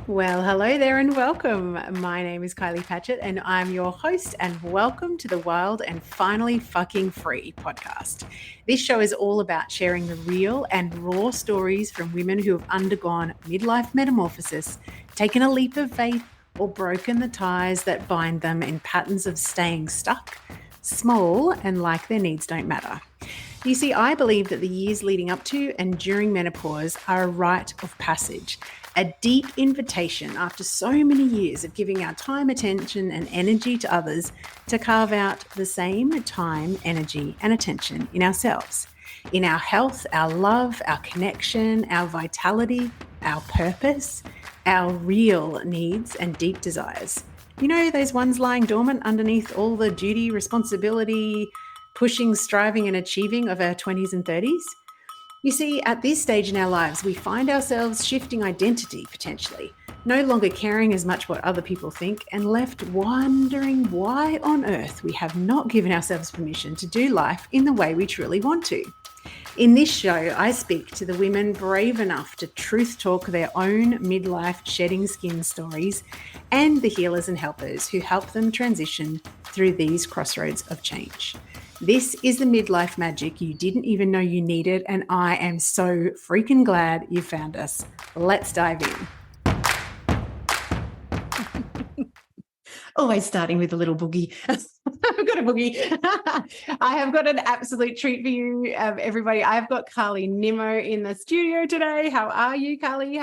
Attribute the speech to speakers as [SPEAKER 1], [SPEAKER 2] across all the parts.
[SPEAKER 1] Well, hello there and welcome. My name is Kylie Patchett and I'm your host, and welcome to the Wild and Finally Fucking Free podcast. This show is all about sharing the real and raw stories from women who have undergone midlife metamorphosis, taken a leap of faith, or broken the ties that bind them in patterns of staying stuck, small, and like their needs don't matter. You see, I believe that the years leading up to and during menopause are a rite of passage, a deep invitation after so many years of giving our time, attention, and energy to others to carve out the same time, energy, and attention in ourselves, in our health, our love, our connection, our vitality, our purpose, our real needs and deep desires. You know, those ones lying dormant underneath all the duty, responsibility, pushing, striving, and achieving of our 20s and 30s? You see, at this stage in our lives, we find ourselves shifting identity potentially, no longer caring as much what other people think, and left wondering why on earth we have not given ourselves permission to do life in the way we truly want to. In this show, I speak to the women brave enough to truth talk their own midlife shedding skin stories, and the healers and helpers who help them transition through these crossroads of change. This is the midlife magic you didn't even know you needed, and I am so freaking glad you found us. Let's dive in. Always starting with a little boogie. I've got a boogie. I have got an absolute treat for you, everybody. I've got Carly Nimmo in the studio today. How are you, Carly?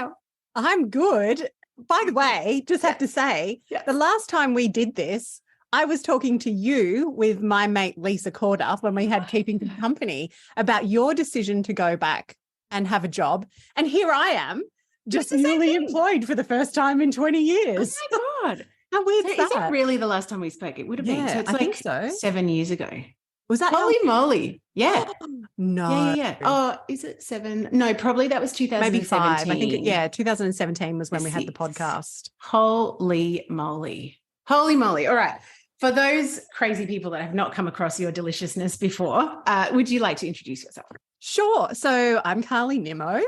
[SPEAKER 2] I'm good. By the way, just have to say, the last time we did this, I was talking to you with my mate Lisa Corder when we had Keeping Company about your decision to go back and have a job. And here I am, just newly employed for the first time in 20 years.
[SPEAKER 1] Oh my God.
[SPEAKER 2] How weird is that?
[SPEAKER 1] Is that really the last time we spoke? It would have been. So it's
[SPEAKER 2] I
[SPEAKER 1] like
[SPEAKER 2] think so.
[SPEAKER 1] 7 years ago.
[SPEAKER 2] Was that
[SPEAKER 1] Holy moly. Yeah.
[SPEAKER 2] No.
[SPEAKER 1] Yeah. Oh, is it 7? No, probably that was 2017.
[SPEAKER 2] Maybe 5. I think, 2017 was when we had the podcast.
[SPEAKER 1] Holy moly. Holy moly. All right. For those crazy people that have not come across your deliciousness before, would you like to introduce yourself?
[SPEAKER 2] Sure. So I'm Carly Nimmo.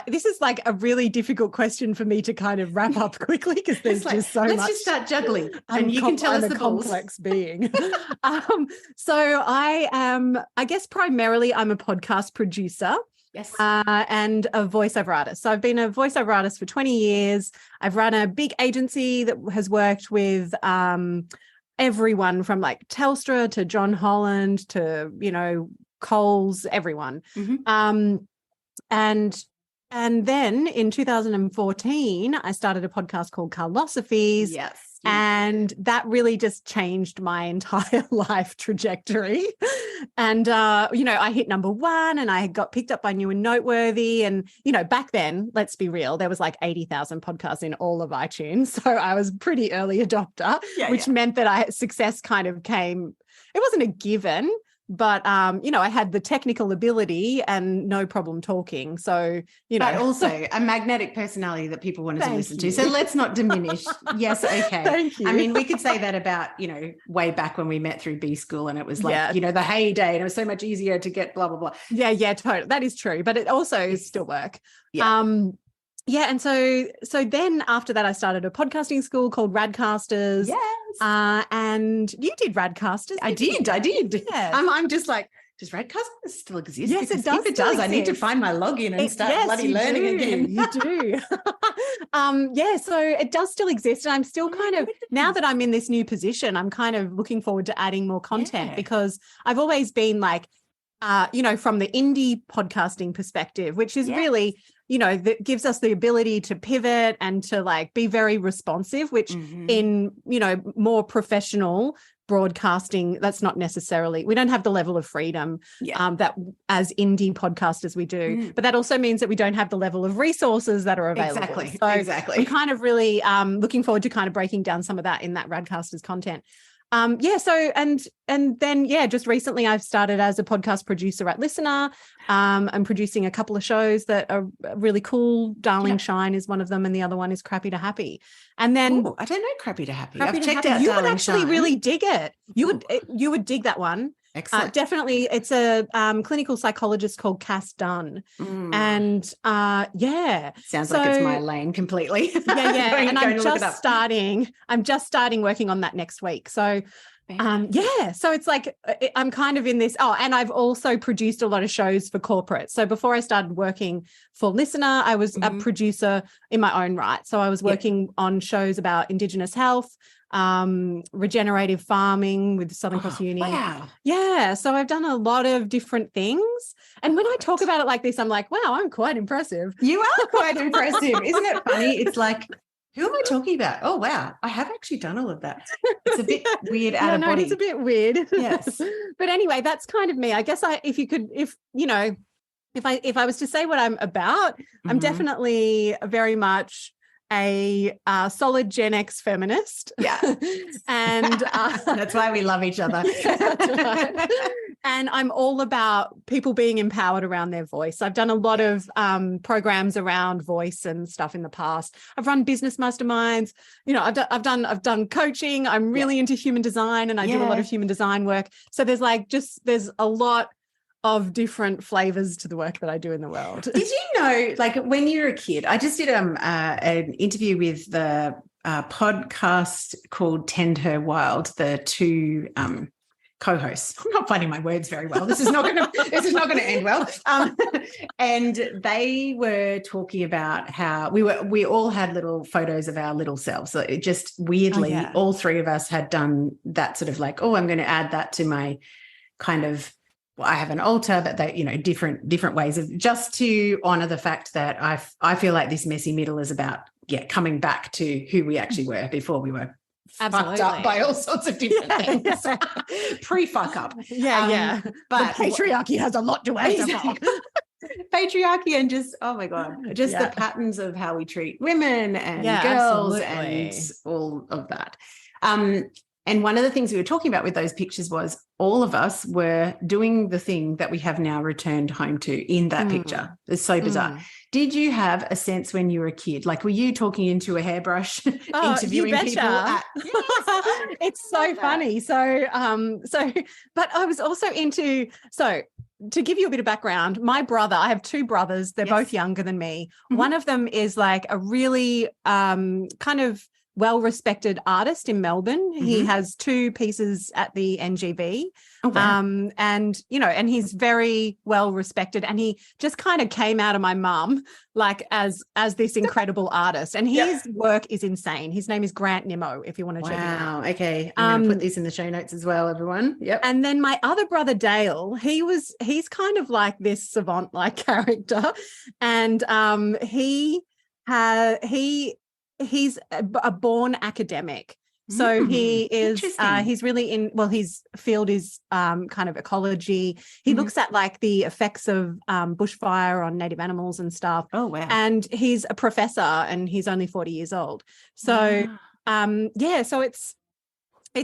[SPEAKER 2] This is like a really difficult question for me to kind of wrap up quickly because there's just so much.
[SPEAKER 1] Let's just start juggling and you can tell us the
[SPEAKER 2] complex being. So I am, I guess primarily I'm a podcast producer.
[SPEAKER 1] Yes.
[SPEAKER 2] And a voiceover artist. So I've been a voiceover artist for 20 years. I've run a big agency that has worked with everyone from like Telstra to John Holland to, Coles, everyone.
[SPEAKER 1] Mm-hmm.
[SPEAKER 2] And then in 2014, I started a podcast called Karlosophies.
[SPEAKER 1] Yes.
[SPEAKER 2] And that really just changed my entire life trajectory. And, I hit number 1 and I got picked up by New and Noteworthy. And, back then, let's be real, there was like 80,000 podcasts in all of iTunes. So I was pretty early adopter, which meant that success kind of came, it wasn't a given, but, I had the technical ability and no problem talking. So,
[SPEAKER 1] But also a magnetic personality that people wanted to listen to. So let's not diminish. Yes, okay.
[SPEAKER 2] Thank you.
[SPEAKER 1] I mean, we could say that about, way back when we met through B School and it was like, the heyday and it was so much easier to get blah, blah, blah.
[SPEAKER 2] Yeah, totally. That is true. But it also is still work. Yeah. And so then after that, I started a podcasting school called Radcasters.
[SPEAKER 1] Yes.
[SPEAKER 2] And you did Radcasters.
[SPEAKER 1] I did.
[SPEAKER 2] Yes.
[SPEAKER 1] I'm just like, does Radcasters still exist?
[SPEAKER 2] Yes,
[SPEAKER 1] because
[SPEAKER 2] it does.
[SPEAKER 1] If it does, I need to find my login and start bloody learning again.
[SPEAKER 2] You do. So it does still exist. And I'm still kind of, now that I'm in this new position, I'm kind of looking forward to adding more content because I've always been like, from the indie podcasting perspective, which is really, that gives us the ability to pivot and to like be very responsive, which in, more professional broadcasting, that's not necessarily, we don't have the level of freedom that as indie podcasters we do, but that also means that we don't have the level of resources that are available.
[SPEAKER 1] Exactly.
[SPEAKER 2] I'm kind of really looking forward to kind of breaking down some of that in that Radcasters content. Just recently I've started as a podcast producer at Listener. I'm producing a couple of shows that are really cool. Darling Shine is one of them and the other one is Crappy to Happy. And then
[SPEAKER 1] I don't know Crappy to Happy.
[SPEAKER 2] I've checked out. You would actually really dig it. You would dig that one.
[SPEAKER 3] Excellent.
[SPEAKER 2] Definitely. It's a clinical psychologist called Cass Dunn. And
[SPEAKER 3] Sounds like it's my lane completely.
[SPEAKER 2] And I'm just starting working on that next week. So so it's like I'm kind of in this. Oh, and I've also produced a lot of shows for corporate. So before I started working for Listener, I was a producer in my own right. So I was working on shows about Indigenous health, regenerative farming with Southern Cross Uni.
[SPEAKER 3] Wow.
[SPEAKER 2] Yeah. So I've done a lot of different things. And when I talk about it like this, I'm like, wow, I'm quite impressive.
[SPEAKER 3] You are quite impressive. Isn't it funny? It's like, who am I talking about? Oh, wow. I have actually done all of that. It's a bit weird out of body.
[SPEAKER 2] It's a bit weird.
[SPEAKER 3] Yes.
[SPEAKER 2] But anyway, that's kind of me. I guess if I was to say what I'm about, I'm definitely very much a solid Gen X feminist.
[SPEAKER 3] Yeah.
[SPEAKER 2] And
[SPEAKER 3] that's why we love each other.
[SPEAKER 2] That's right. And I'm all about people being empowered around their voice. I've done a lot of programs around voice and stuff in the past. I've run business masterminds. I've done coaching. I'm really into human design, and I do a lot of human design work. So there's a lot of different flavors to the work that I do in the world.
[SPEAKER 3] Did you know, like when you were a kid, I just did an interview with the podcast called Tend Her Wild, the two co-hosts. I'm not finding my words very well. This is not going to end well. And they were talking about how we all had little photos of our little selves. So it just weirdly, all three of us had done that sort of like, I'm going to add that to my kind of, I have an altar, but they, different ways of just to honor the fact that I feel like this messy middle is about, coming back to who we actually were before we were fucked up by all sorts of different things. Pre-fuck up.
[SPEAKER 2] But
[SPEAKER 3] the
[SPEAKER 2] patriarchy has a lot to answer for.
[SPEAKER 3] Patriarchy and just, oh my God, just the patterns of how we treat women and girls and all of that. And one of the things we were talking about with those pictures was all of us were doing the thing that we have now returned home to in that picture. It's so bizarre. Did you have a sense when you were a kid? Like, were you talking into a hairbrush, interviewing people?
[SPEAKER 2] It's so funny. So, but I was also into, to give you a bit of background, my brother, I have two brothers. They're both younger than me. One of them is like a really kind of well-respected artist in Melbourne. He has 2 pieces at the NGV. And he's very well-respected, and he just kind of came out of my mum like as this incredible artist, and his work is insane. His name is Grant Nimmo, if you want to check it out.
[SPEAKER 3] Okay. I'm going to put this in the show notes as well, everyone. Yep.
[SPEAKER 2] And then my other brother Dale, he's kind of like this savant-like character, and he's a born academic. So he is, he's really his field is kind of ecology. He looks at like the effects of bushfire on native animals and stuff.
[SPEAKER 3] Oh, wow.
[SPEAKER 2] And he's a professor, and he's only 40 years old. So,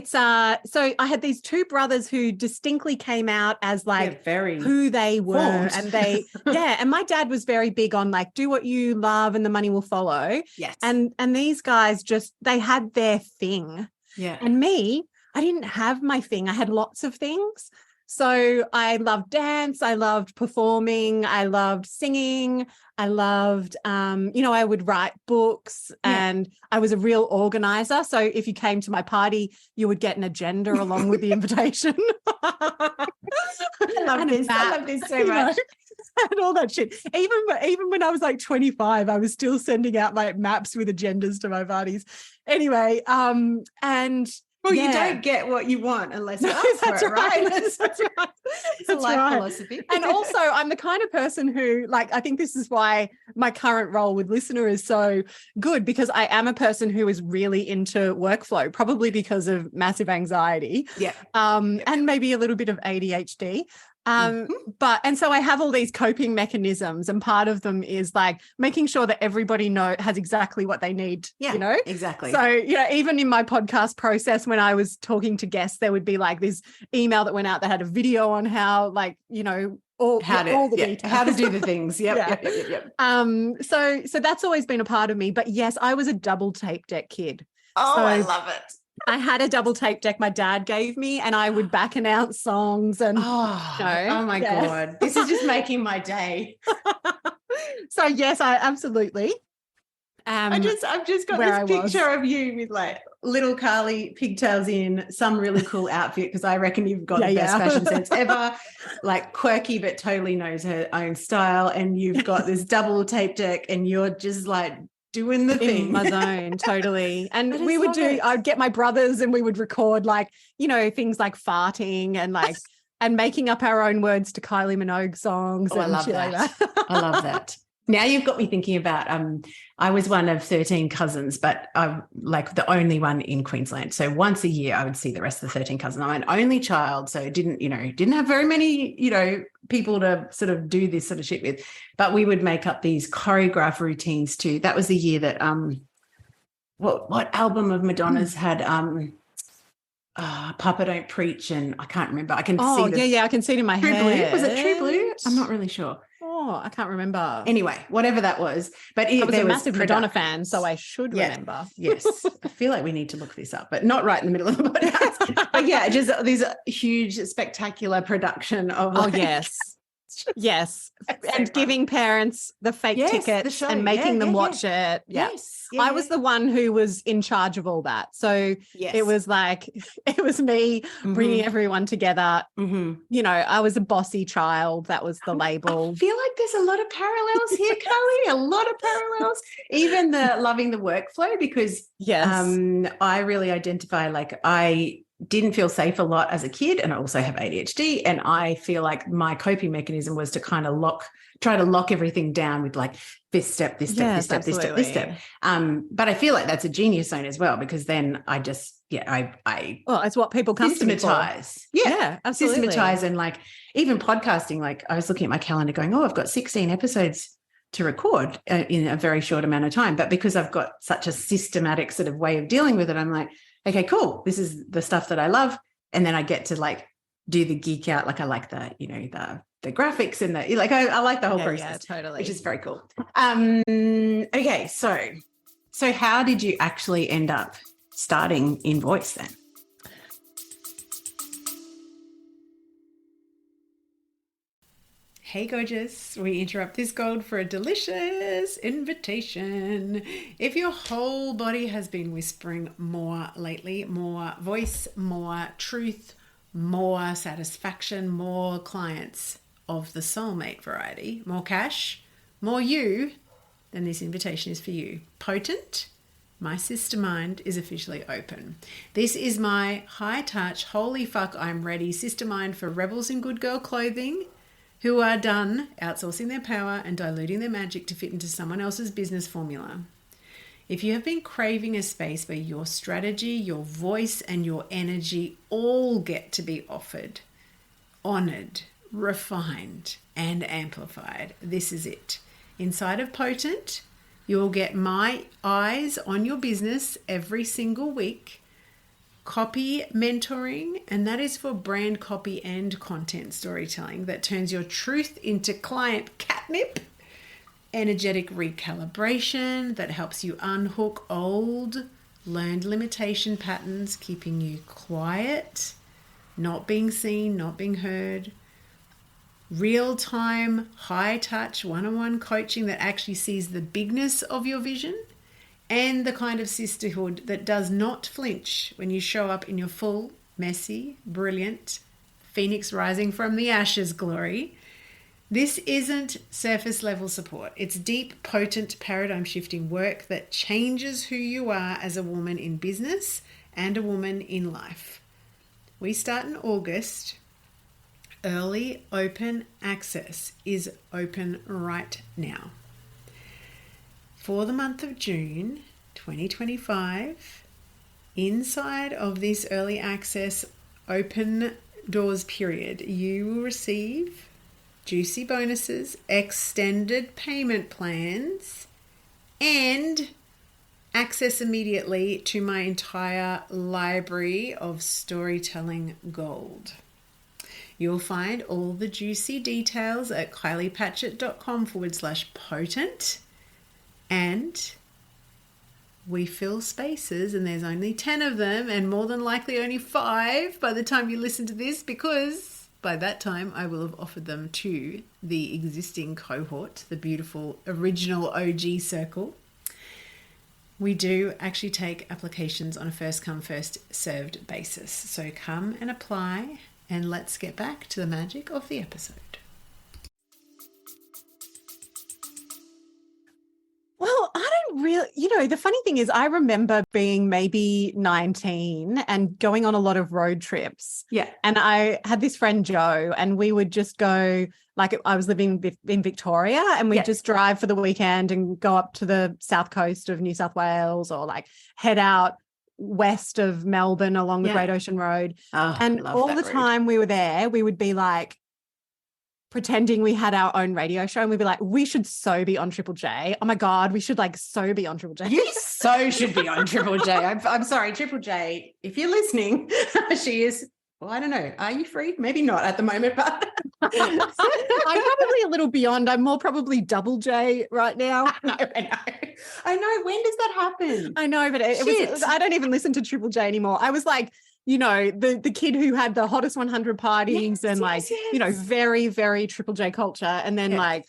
[SPEAKER 2] so I had these 2 brothers who distinctly came out as like
[SPEAKER 3] very
[SPEAKER 2] who they were.
[SPEAKER 3] Formed.
[SPEAKER 2] And they, and my dad was very big on like, do what you love and the money will follow.
[SPEAKER 3] Yes.
[SPEAKER 2] And these guys they had their thing.
[SPEAKER 3] Yeah.
[SPEAKER 2] And me, I didn't have my thing. I had lots of things. So I loved dance. I loved performing. I loved singing. I loved, I would write books, and I was a real organizer. So if you came to my party, you would get an agenda along with the invitation.
[SPEAKER 3] I love this so much.
[SPEAKER 2] And all that shit. Even when I was like 25, I was still sending out like maps with agendas to my parties. Anyway,
[SPEAKER 3] you don't get what you want unless you ask for it, right? That's right. It's a life philosophy.
[SPEAKER 2] And also, I'm the kind of person who, like, I think this is why my current role with Listener is so good, because I am a person who is really into workflow, probably because of massive anxiety.
[SPEAKER 3] Yeah.
[SPEAKER 2] And maybe a little bit of ADHD. And so I have all these coping mechanisms, and part of them is like making sure that everybody has exactly what they need.
[SPEAKER 3] Yeah, exactly.
[SPEAKER 2] So, even in my podcast process, when I was talking to guests, there would be like this email that went out that had a video on how, like, all the details.
[SPEAKER 3] How to do the things. Yep.
[SPEAKER 2] So that's always been a part of me. But yes, I was a double tape deck kid.
[SPEAKER 3] Oh, so, I love it.
[SPEAKER 2] I had a double tape deck my dad gave me, and I would back announce songs and
[SPEAKER 3] oh my God. This is just making my day.
[SPEAKER 2] So yes, I absolutely.
[SPEAKER 3] I've just got this picture of you with like little Carly pigtails in, some really cool outfit, because I reckon you've got the best fashion sense ever, like quirky but totally knows her own style, and you've got this double tape deck and you're just like doing the thing.
[SPEAKER 2] In my zone, totally. And we would I'd get my brothers and we would record like, you know, things like farting and like and making up our own words to Kylie Minogue songs.
[SPEAKER 3] I love that. Like I love that. Now you've got me thinking about, I was one of 13 cousins, but I'm like the only one in Queensland. So once a year I would see the rest of the 13 cousins. I'm an only child, so didn't have very many, people to sort of do this sort of shit with. But we would make up these choreographed routines too. That was the year that, what album of Madonna's had, Papa Don't Preach, and I can't remember. I can see
[SPEAKER 2] I can see it in my
[SPEAKER 3] True
[SPEAKER 2] head.
[SPEAKER 3] Blue. Was it True Blue? I'm not really sure.
[SPEAKER 2] Oh, I can't remember.
[SPEAKER 3] Anyway, whatever that was. But
[SPEAKER 2] I was a massive Madonna fan, so I should remember.
[SPEAKER 3] Yes. I feel like we need to look this up, but not right in the middle of the podcast. But yeah, just these huge, spectacular production of
[SPEAKER 2] Yes. And giving parents the fake tickets and making them watch it. Yeah. Yes. Yeah, I was the one who was in charge of all that. So it was like, it was me bringing everyone together. Mm-hmm. I was a bossy child. That was the label.
[SPEAKER 3] I feel like there's a lot of parallels here, Carly, a lot of parallels. Even the loving the workflow, because I really identify, like I didn't feel safe a lot as a kid, and I also have ADHD, and I feel like my coping mechanism was to kind of try to lock everything down with like this step, this step, this step, this step, this step. But I feel like that's a genius zone as well, because then I just
[SPEAKER 2] it's what people come to me for.
[SPEAKER 3] Yeah,
[SPEAKER 2] absolutely.
[SPEAKER 3] Systematize. And like even podcasting, like I was looking at my calendar going, I've got 16 episodes to record in a very short amount of time. But because I've got such a systematic sort of way of dealing with it, I'm like, okay, cool. This is the stuff that I love. And then I get to like do the geek out. Like I like the graphics and I like the whole process.
[SPEAKER 2] Yeah, totally.
[SPEAKER 3] Which is very cool. Okay. So how did you actually end up starting in voice then? Hey, gorgeous. We interrupt this gold for a delicious invitation. If your whole body has been whispering more lately, more voice, more truth, more satisfaction, more clients of the soulmate variety, more cash, more you, then this invitation is for you. Potent, my sister mind is officially open. This is my high touch, holy fuck, I'm ready sister mind for rebels in good girl clothing who are done outsourcing their power and diluting their magic to fit into someone else's business formula. If you have been craving a space where your strategy, your voice, and your energy all get to be offered, honored, refined, and amplified, this is it. Inside of Potent, you'll get my eyes on your business every single week, copy mentoring, and that is for brand copy and content storytelling that turns your truth into client catnip, energetic recalibration that helps you unhook old learned limitation patterns, keeping you quiet, not being seen, not being heard, real-time, high-touch, one-on-one coaching that actually sees the bigness of your vision, and the kind of sisterhood that does not flinch when you show up in your full, messy, brilliant, phoenix rising from the ashes glory. This isn't surface level support. It's deep, potent, paradigm shifting work that changes who you are as a woman in business and a woman in life. We start in August. Early open access is open right now. For the month of June 2025, inside of this early access open doors period, you will receive juicy bonuses, extended payment plans, and access immediately to my entire library of storytelling gold. You'll find all the juicy details at kyliepatchett.com/potent. And
[SPEAKER 1] we fill spaces and there's only 10 of them, and more than likely only 5 by the time you listen to this, because by that time I will have offered them to the existing cohort, the beautiful original OG circle. We do actually take applications on a first come, first served basis. So come and apply, and let's get back to the magic of the episode.
[SPEAKER 2] Well, I don't really, the funny thing is I remember being maybe 19 and going on a lot of road trips.
[SPEAKER 3] Yeah.
[SPEAKER 2] And I had this friend, Joe, and we would just go, like I was living in Victoria, and we'd just drive for the weekend and go up to the south coast of New South Wales, or like head out west of Melbourne along the Great Ocean Road.
[SPEAKER 3] Oh,
[SPEAKER 2] and all the time we were there, we would be like, pretending we had our own radio show, and we'd be like, we should so be on Triple J. Oh my God, we should like so be on Triple J.
[SPEAKER 3] You so should be on Triple J. I'm sorry, Triple J, if you're listening, she is, well, I don't know. Are you free? Maybe not at the moment, but
[SPEAKER 2] I'm probably a little beyond. I'm more probably Double J right now.
[SPEAKER 3] I know. When does that happen?
[SPEAKER 2] I know, but it was, I don't even listen to Triple J anymore. I was like, the kid who had the hottest 100 parties very, very Triple J culture. And then no.
[SPEAKER 3] I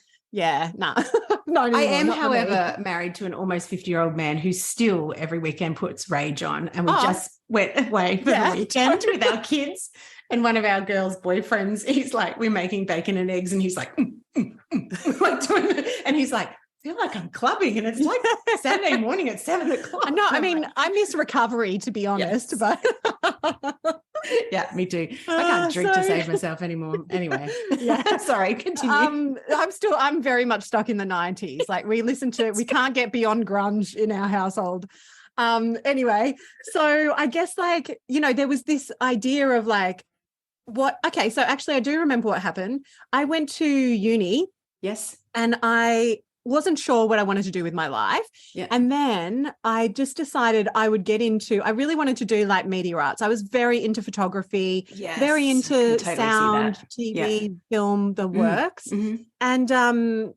[SPEAKER 3] am, however, married to an almost 50-year-old man who still every weekend puts Rage on. And we just went away for the weekend with our kids. And one of our girls' boyfriends, he's like, we're making bacon and eggs. And he's like, like doing and he's like, I feel like I'm clubbing, and it's like Saturday morning at 7 o'clock.
[SPEAKER 2] No, I mean, I miss recovery, to be honest, but
[SPEAKER 3] yeah, me too. I can't drink to save myself anymore. Anyway, sorry, continue.
[SPEAKER 2] I'm very much stuck in the 90s. Like we can't get beyond grunge in our household. Anyway, so I guess there was this idea of like, so actually I do remember what happened. I went to uni.
[SPEAKER 3] Yes.
[SPEAKER 2] And I wasn't sure what I wanted to do with my life.
[SPEAKER 3] Yeah.
[SPEAKER 2] And then I just decided I really wanted to do like media arts. I was very into photography, very into sound, TV, film, the works. Mm-hmm.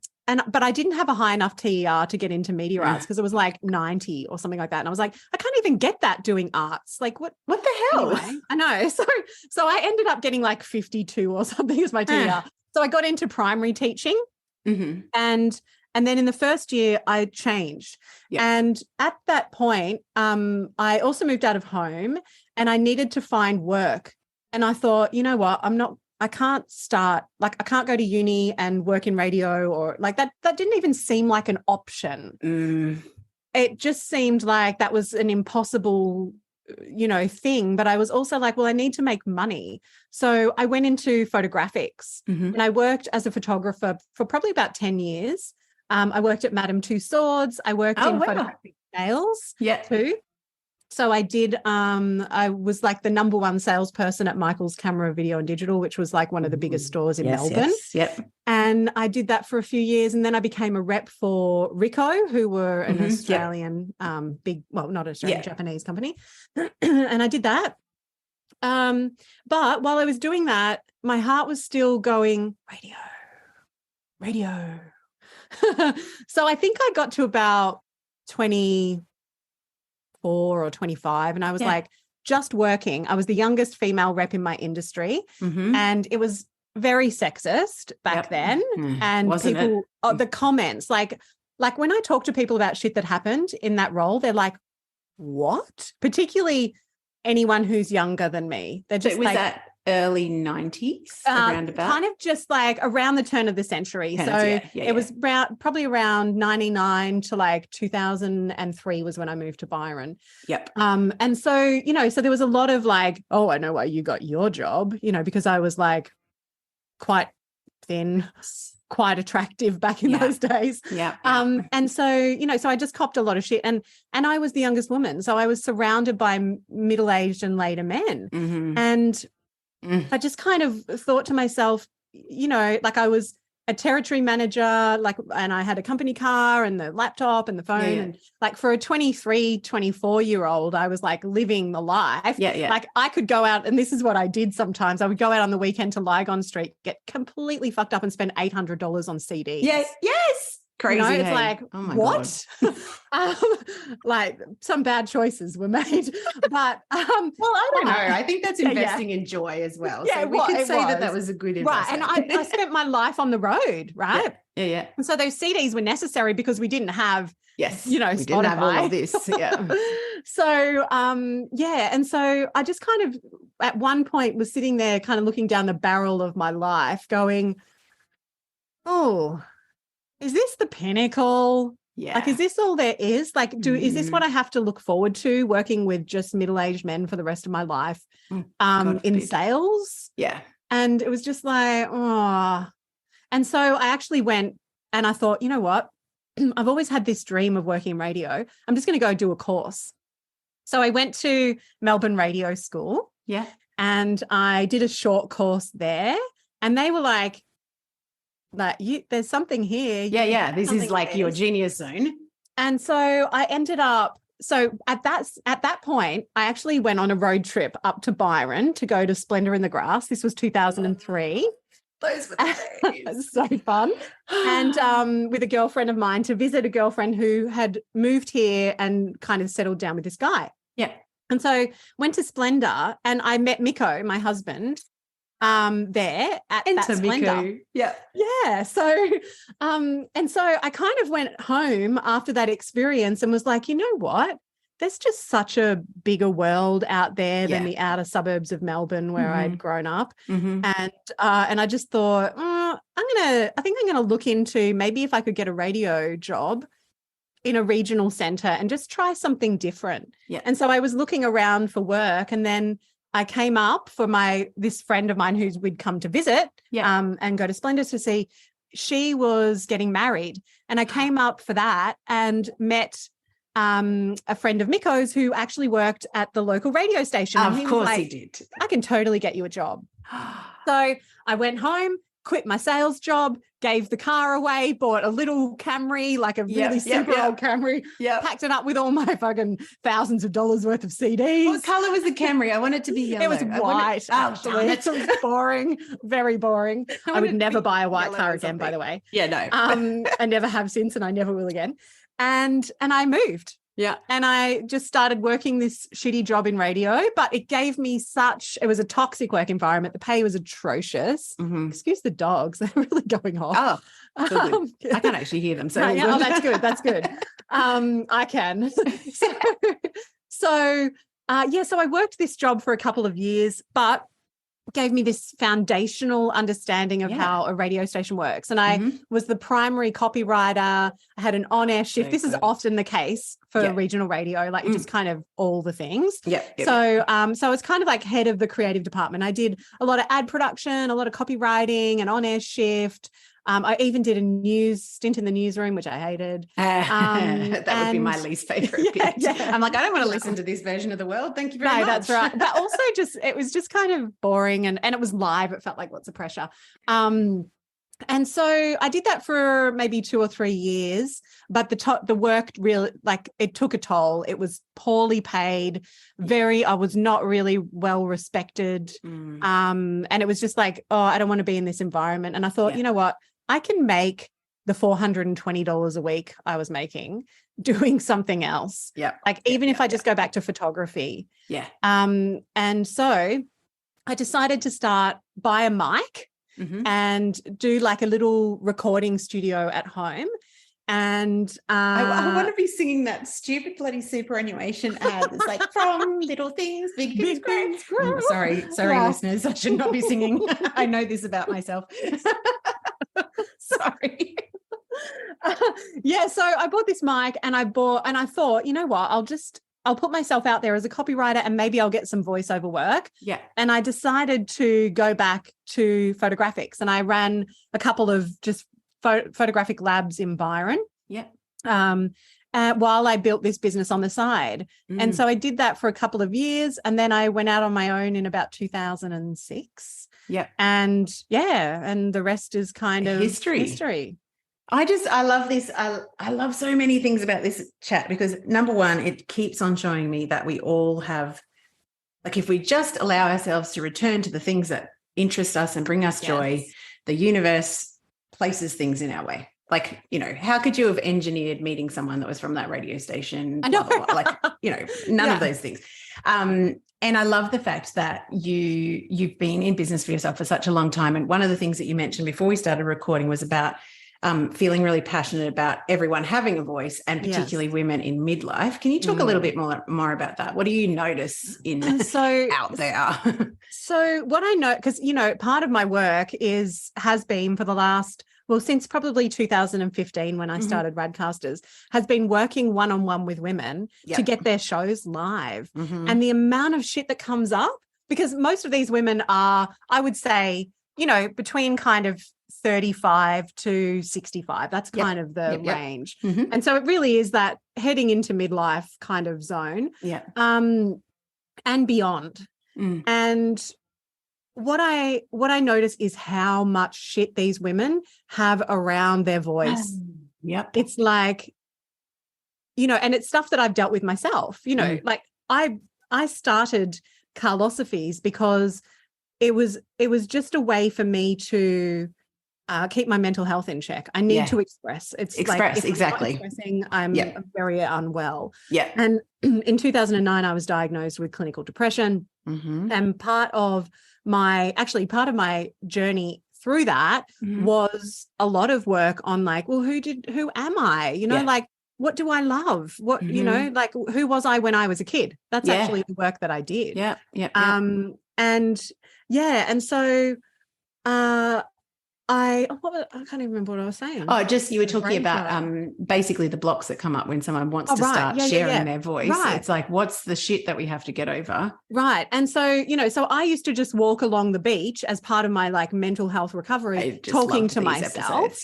[SPEAKER 2] But I didn't have a high enough TER to get into media arts, because it was like 90 or something like that. And I was like, I can't even get that doing arts. Like what the hell? Anyway, I know. So I ended up getting like 52 or something as my TER. So I got into primary teaching. Mm-hmm. And then in the first year I changed. Yeah. And at that point, I also moved out of home, and I needed to find work. And I thought, you know what, I can't go to uni and work in radio, or like that didn't even seem like an option. It just seemed like that was an impossible, thing. But I was also like, well, I need to make money. So I went into photographics, and I worked as a photographer for probably about 10 years. I worked at Madame Tussauds. I worked in photographic sales too. So I did, I was like the number one salesperson at Michael's Camera, Video and Digital, which was like one of the biggest stores in Melbourne. And I did that for a few years. And then I became a rep for Ricoh, who were an Australian, not Australian, Japanese company. And I did that. But while I was doing that, my heart was still going, radio. So I think I got to about 24 or 25, and I was like just working. I was the youngest female rep in my industry, and it was very sexist back then. And wasn't people, the comments, like when I talk to people about shit that happened in that role, they're like, what? Particularly anyone who's younger than me. They're just
[SPEAKER 3] was that early 90s, around about?
[SPEAKER 2] Kind of just like around the turn of the century. It was probably around 99 to like 2003 was when I moved to Byron.
[SPEAKER 3] Yep.
[SPEAKER 2] And so, so there was a lot of like, oh, I know why you got your job, because I was like quite thin, quite attractive back in those days.
[SPEAKER 3] Yeah.
[SPEAKER 2] And so, so I just copped a lot of shit, and I was the youngest woman. So I was surrounded by middle-aged and later men. And I just kind of thought to myself, like I was a territory manager, and I had a company car and the laptop and the phone. And like for a 23, 24-year-old, I was like living the life. Like I could go out, and this is what I did sometimes. I would go out on the weekend to Lygon Street, get completely fucked up and spend $800 on CDs.
[SPEAKER 3] Yes. Crazy.
[SPEAKER 2] It's
[SPEAKER 3] hey?
[SPEAKER 2] like,
[SPEAKER 3] Oh my
[SPEAKER 2] what? Like some bad choices were made. But
[SPEAKER 3] well, I don't know. I think that's investing in joy as well.
[SPEAKER 2] Yeah,
[SPEAKER 3] so we could say that was a good investment.
[SPEAKER 2] Right. And I spent my life on the road, right?
[SPEAKER 3] Yeah.
[SPEAKER 2] And so those CDs were necessary because we didn't have,
[SPEAKER 3] yes,
[SPEAKER 2] we
[SPEAKER 3] Spotify.
[SPEAKER 2] didn't
[SPEAKER 3] have all of this. Yeah.
[SPEAKER 2] So, and so I just kind of at one point was sitting there kind of looking down the barrel of my life going, oh, is this the pinnacle?
[SPEAKER 3] Yeah.
[SPEAKER 2] Like, is this all there is? Like, is this what I have to look forward to, working with just middle-aged men for the rest of my life in sales?
[SPEAKER 3] Yeah.
[SPEAKER 2] And it was just like, oh. And so I actually went and I thought, you know what? I've always had this dream of working in radio. I'm just going to go do a course. So I went to Melbourne Radio School.
[SPEAKER 3] Yeah.
[SPEAKER 2] And I did a short course there. And they were like, there's something here.
[SPEAKER 3] Yeah. This is like your genius zone.
[SPEAKER 2] And so I ended up, at that point, I actually went on a road trip up to Byron to go to Splendor in the Grass. This was 2003.
[SPEAKER 3] Those were the days.
[SPEAKER 2] So fun. And with a girlfriend of mine to visit a girlfriend who had moved here and kind of settled down with this guy.
[SPEAKER 3] Yeah.
[SPEAKER 2] And so went to Splendor and I met Mikko, my husband, there at that Splendor.
[SPEAKER 3] Yeah.
[SPEAKER 2] Yeah. So, and so I kind of went home after that experience and was like, you know what? There's just such a bigger world out there than the outer suburbs of Melbourne where I'd grown up. And I just thought, I think I'm going to look into maybe if I could get a radio job in a regional centre and just try something different.
[SPEAKER 3] Yeah.
[SPEAKER 2] And so I was looking around for work and then I came up for this friend of mine we'd come to visit and go to Splendor to see. She was getting married and I came up for that and met a friend of Mikko's who actually worked at the local radio station.
[SPEAKER 3] Of course he did.
[SPEAKER 2] I can totally get you a job. So I went home, quit my sales job, gave the car away, bought a little Camry, like a really super old Camry, packed it up with all my fucking thousands of dollars worth of CDs.
[SPEAKER 3] What colour was the Camry? I want it to be yellow.
[SPEAKER 2] It was white, actually. It was boring, very boring. I would never buy a white car again, by the way.
[SPEAKER 3] Yeah, no.
[SPEAKER 2] I never have since and I never will again. And I moved.
[SPEAKER 3] Yeah.
[SPEAKER 2] And I just started working this shitty job in radio, but it gave me it was a toxic work environment. The pay was atrocious. Excuse the dogs. They're really going off.
[SPEAKER 3] Oh, so I can't actually hear them. So
[SPEAKER 2] that's good. That's good. I can. So I worked this job for a couple of years, but gave me this foundational understanding of how a radio station works. And I was the primary copywriter. I had an on-air shift. This is often the case for regional radio, like just kind of all the things. So I was kind of like head of the creative department. I did a lot of ad production, a lot of copywriting, an on-air shift. I even did a stint in the newsroom, which I hated.
[SPEAKER 3] That would be my least favorite bit. I'm like, I don't want to listen to this version of the world. Thank you very much.
[SPEAKER 2] No, that's right. But also it was just kind of boring and it was live. It felt like lots of pressure. And so I did that for maybe 2 or 3 years, but the work really, like, it took a toll. It was poorly paid. I was not really well respected. And it was just like, I don't want to be in this environment. And I thought, you know what? I can make the $420 a week I was making doing something else. Even if I just go back to photography. And so I decided to buy a mic and do like a little recording studio at home. And
[SPEAKER 3] I want to be singing that stupid bloody superannuation ad. It's like, from little things, big things grow. Sorry, listeners. I should not be singing. I know this about myself. Sorry.
[SPEAKER 2] So I bought this mic and I thought, you know what, I'll put myself out there as a copywriter and maybe I'll get some voiceover work. And I decided to go back to photographics and I ran a couple of just photographic labs in Byron. While I built this business on the side. And so I did that for a couple of years and then I went out on my own in about 2006. And the rest is kind of history.
[SPEAKER 3] I love this. I love so many things about this chat because number one, it keeps on showing me that we all have, like, if we just allow ourselves to return to the things that interest us and bring us joy, the universe places things in our way. Like, you know, how could you have engineered meeting someone that was from that radio station?
[SPEAKER 2] I know.
[SPEAKER 3] Blah, blah, blah. Like, you know, none of those things. And I love the fact that you've been in business for yourself for such a long time. And one of the things that you mentioned before we started recording was about feeling really passionate about everyone having a voice, and particularly women in midlife. Can you talk a little bit more about that? What do you notice out there?
[SPEAKER 2] So what I know, because, you know, part of my work has been for the last, well, since probably 2015 when I started Radcasters, has been working one-on-one with women to get their shows live. And the amount of shit that comes up, because most of these women are, I would say, you know, between kind of 35 to 65. That's kind of the range. And so it really is that heading into midlife kind of zone. And beyond. And what I notice is how much shit these women have around their voice. It's like, you know, and it's stuff that I've dealt with myself, you know, like I started Karlosophies because it was just a way for me to keep my mental health in check. I need to express. It's like if
[SPEAKER 3] exactly.
[SPEAKER 2] I'm not expressing, I'm very unwell.
[SPEAKER 3] And
[SPEAKER 2] in 2009, I was diagnosed with clinical depression, and part of my journey through that was a lot of work on like, well, who am I? You know, like, what do I love? What, you know, like, who was I when I was a kid? That's actually the work that I did. And so I can't even remember what I was saying.
[SPEAKER 3] Oh, just you were talking about basically the blocks that come up when someone wants to start sharing their voice. It's like, what's the shit that we have to get over?
[SPEAKER 2] Right. And so, you know, so I used to just walk along the beach as part of my like mental health recovery, talking to myself.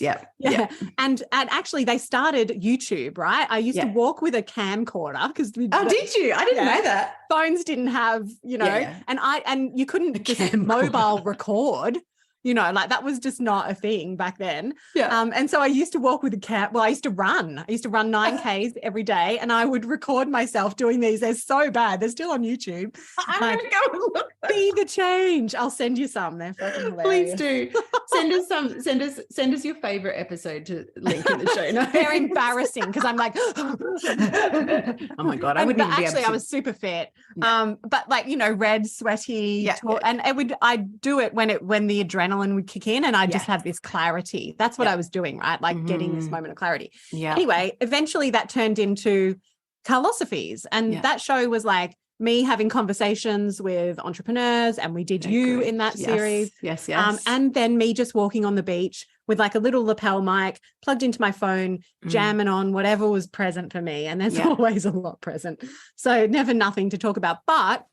[SPEAKER 2] And actually they started YouTube, right? I used to walk with a camcorder because
[SPEAKER 3] did you? I didn't know that.
[SPEAKER 2] Phones didn't have, you know, and you couldn't just mobile record. You know, like that was just not a thing back then. And so I used to walk with a cat. Well, I used to run 9Ks every day, and I would record myself doing these. They're so bad. They're still on YouTube.
[SPEAKER 3] I'm going to go and look.
[SPEAKER 2] Be the change. I'll send you some. They're fucking hilarious.
[SPEAKER 3] Please do. Send us some. Send us your favorite episode to link in the show notes.
[SPEAKER 2] They're embarrassing because I'm like,
[SPEAKER 3] oh my God, I wouldn't even be able to.
[SPEAKER 2] I was super fit. But like, you know, red, sweaty, and I'd do it when the adrenaline would kick in, and I just have this clarity. That's what I was doing, right? Like getting this moment of clarity. Anyway, eventually that turned into Karlosophies, and that show was like me having conversations with entrepreneurs, and we did in that series. And then me just walking on the beach with like a little lapel mic plugged into my phone, jamming on whatever was present for me. And there's always a lot present. So never nothing to talk about. But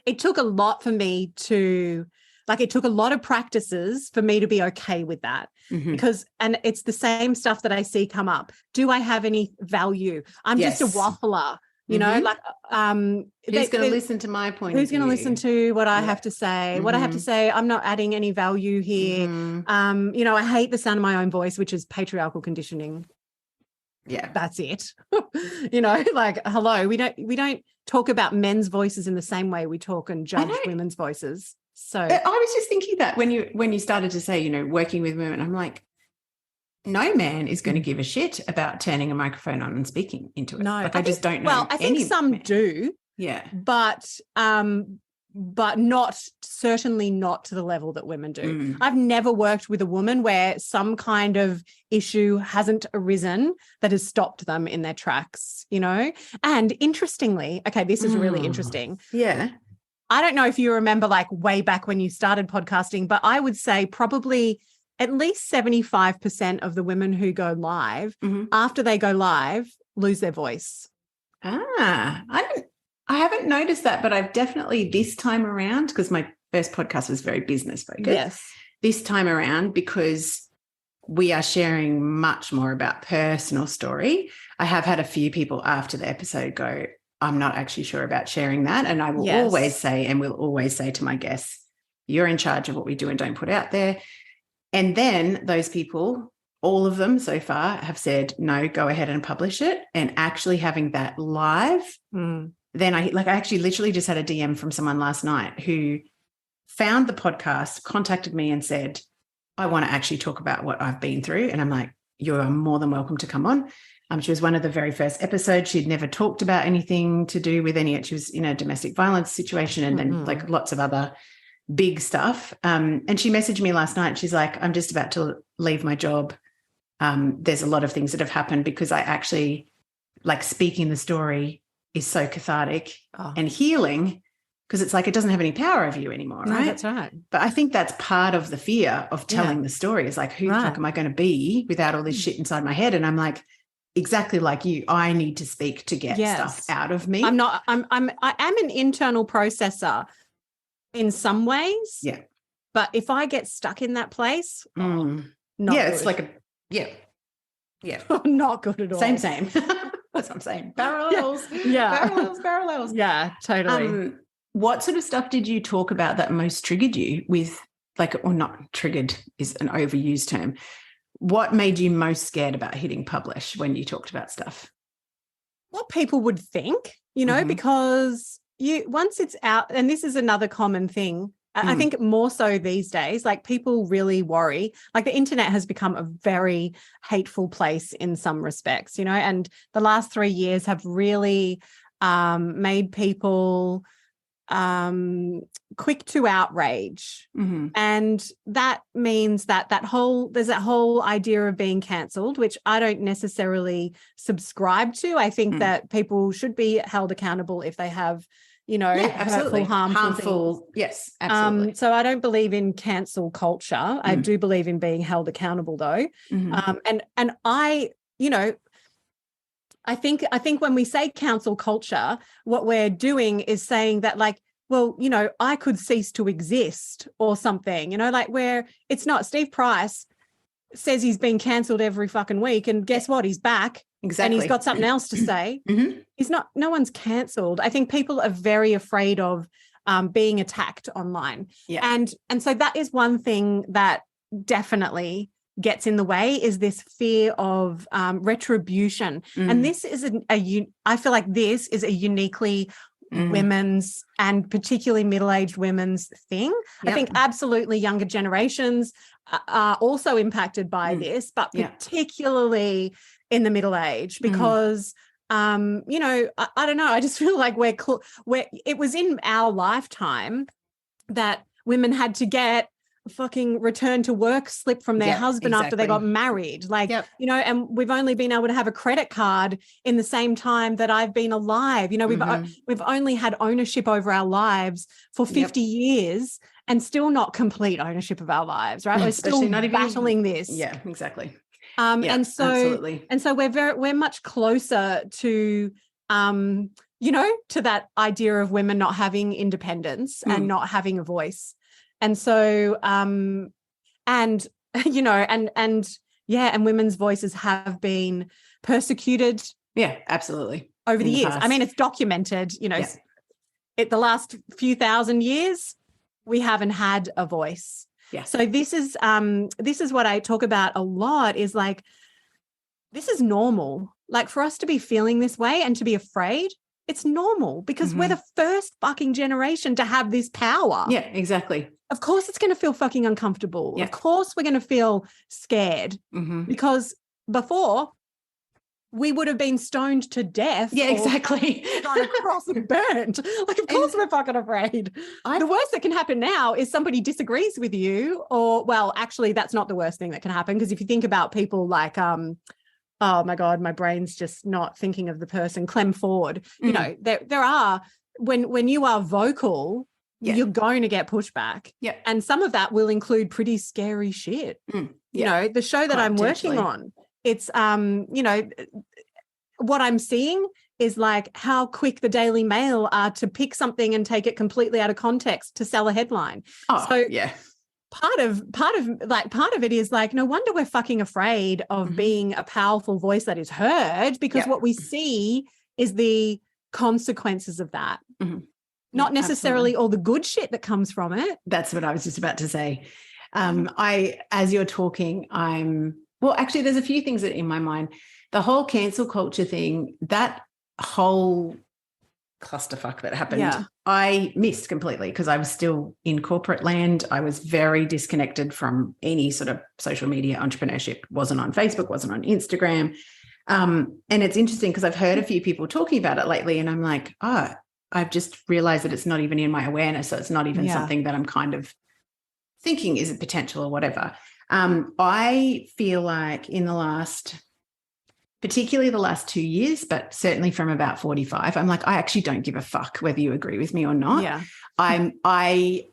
[SPEAKER 2] it took a lot for me to, like, it took a lot of practices for me to be okay with that because, and it's the same stuff that I see come up. Do I have any value? I'm just a waffler. You know, like,
[SPEAKER 3] who's going to listen to my point?
[SPEAKER 2] Who's going to listen to what I have to say? What I have to say, I'm not adding any value here. You know, I hate the sound of my own voice, which is patriarchal conditioning. That's it. You know, like, hello, we don't talk about men's voices in the same way we talk and judge women's voices. So
[SPEAKER 3] I was just thinking that when you started to say, you know, working with women, I'm like, no man is going to give a shit about turning a microphone on and speaking into it.
[SPEAKER 2] No,
[SPEAKER 3] like, I just don't know.
[SPEAKER 2] Well, I think some do.
[SPEAKER 3] Yeah.
[SPEAKER 2] But certainly not to the level that women do. I've never worked with a woman where some kind of issue hasn't arisen that has stopped them in their tracks, you know? And interestingly, okay, this is really interesting.
[SPEAKER 3] Yeah.
[SPEAKER 2] I don't know if you remember, like, way back when you started podcasting, but I would say probably at least 75% of the women who go live, after they go live, lose their voice.
[SPEAKER 3] I haven't noticed that, but I've definitely this time around, because my first podcast was very business focused.
[SPEAKER 2] Yes.
[SPEAKER 3] This time around, because we are sharing much more about personal story, I have had a few people after the episode go, I'm not actually sure about sharing that. And I will always say, and will always say to my guests, you're in charge of what we do and don't put out there. And then those people, all of them so far, have said, no, go ahead and publish it. And actually having that live, then I actually literally just had a DM from someone last night who found the podcast, contacted me and said, I want to actually talk about what I've been through. And I'm like, you're more than welcome to come on. She was one of the very first episodes. She'd never talked about anything to do with any. She was in a domestic violence situation and then like lots of other big stuff. And she messaged me last night. She's like, I'm just about to leave my job. There's a lot of things that have happened because I actually like speaking the story is so cathartic and healing because it's like it doesn't have any power over you anymore, right?
[SPEAKER 2] No, that's right.
[SPEAKER 3] But I think that's part of the fear of telling the story is like, who the fuck am I going to be without all this shit inside my head? And I'm like, exactly like you, I need to speak to get stuff out of me.
[SPEAKER 2] I am an internal processor in some ways.
[SPEAKER 3] Yeah.
[SPEAKER 2] But if I get stuck in that place, not
[SPEAKER 3] it's
[SPEAKER 2] good.
[SPEAKER 3] like
[SPEAKER 2] not good at all.
[SPEAKER 3] Same. That's what I'm saying. Parallels. Parallels.
[SPEAKER 2] Yeah, totally.
[SPEAKER 3] What sort of stuff did you talk about that most triggered you with like, or not triggered is an overused term. What made you most scared about hitting publish when you talked about stuff?
[SPEAKER 2] What people would think, because once it's out, and this is another common thing, I think more so these days, like people really worry, like the internet has become a very hateful place in some respects, and the last 3 years have really made people quick to outrage. And that means that there's that whole idea of being cancelled, which I don't necessarily subscribe to. I think that people should be held accountable if they have,
[SPEAKER 3] absolutely.
[SPEAKER 2] harmful.
[SPEAKER 3] Yes, absolutely.
[SPEAKER 2] So I don't believe in cancel culture. I do believe in being held accountable though. And I think when we say cancel culture, what we're doing is saying that like, well, I could cease to exist or something, like where it's not. Steve Price says he's been cancelled every fucking week and guess what? He's back.
[SPEAKER 3] Exactly.
[SPEAKER 2] And he's got something else to say. He's not, no one's cancelled. I think people are very afraid of being attacked online.
[SPEAKER 3] Yeah.
[SPEAKER 2] And so that is one thing that definitely gets in the way is this fear of retribution. And this is I feel like this is a uniquely women's and particularly middle-aged women's thing. I think absolutely younger generations are also impacted by this, but particularly in the middle age because I don't know, I just feel like it was in our lifetime that women had to get fucking return to work slip from their husband after they got married, and we've only been able to have a credit card in the same time that I've been alive. We've only had ownership over our lives for 50 years and still not complete ownership of our lives, right? We're still not even battling this.
[SPEAKER 3] Yeah, exactly.
[SPEAKER 2] And so
[SPEAKER 3] absolutely.
[SPEAKER 2] And so we're much closer to to that idea of women not having independence and not having a voice. And so, and women's voices have been persecuted.
[SPEAKER 3] Yeah, absolutely.
[SPEAKER 2] Over the years. I mean, it's documented, the last few thousand years, we haven't had a voice.
[SPEAKER 3] Yeah.
[SPEAKER 2] So this is what I talk about a lot is like, this is normal. Like for us to be feeling this way and to be afraid, it's normal because we're the first fucking generation to have this power.
[SPEAKER 3] Yeah, exactly.
[SPEAKER 2] Of course it's going to feel fucking uncomfortable.
[SPEAKER 3] Yeah.
[SPEAKER 2] Of course we're going to feel scared because before we would have been stoned to death.
[SPEAKER 3] Yeah, exactly.
[SPEAKER 2] On a cross and burnt. Like, of course we're fucking afraid. The worst that can happen now is somebody disagrees with you or, well, actually that's not the worst thing that can happen because if you think about people like, oh my God, my brain's just not thinking of the person, Clem Ford, there are, when you are vocal, you're going to get pushback.
[SPEAKER 3] Yeah.
[SPEAKER 2] And some of that will include pretty scary shit. The show that I'm working on, it's, what I'm seeing is like how quick the Daily Mail are to pick something and take it completely out of context to sell a headline.
[SPEAKER 3] Oh,
[SPEAKER 2] so
[SPEAKER 3] yeah.
[SPEAKER 2] Part of it is like, no wonder we're fucking afraid of being a powerful voice that is heard because what we see is the consequences of that. Not necessarily all the good shit that comes from it.
[SPEAKER 3] That's what I was just about to say. As you're talking, actually, there's a few things that in my mind, the whole cancel culture thing, that whole clusterfuck that happened,
[SPEAKER 2] Yeah.
[SPEAKER 3] I missed completely because I was still in corporate land. I was very disconnected from any sort of social media entrepreneurship. Wasn't on Facebook, wasn't on Instagram. And it's interesting because I've heard a few people talking about it lately, and I'm like, oh, I've just realized that it's not even in my awareness. So it's not even something that I'm kind of thinking is a potential or whatever. I feel like in the last, particularly the last 2 years, but certainly from about 45, I'm like, I actually don't give a fuck whether you agree with me or not.
[SPEAKER 2] Yeah.
[SPEAKER 3] I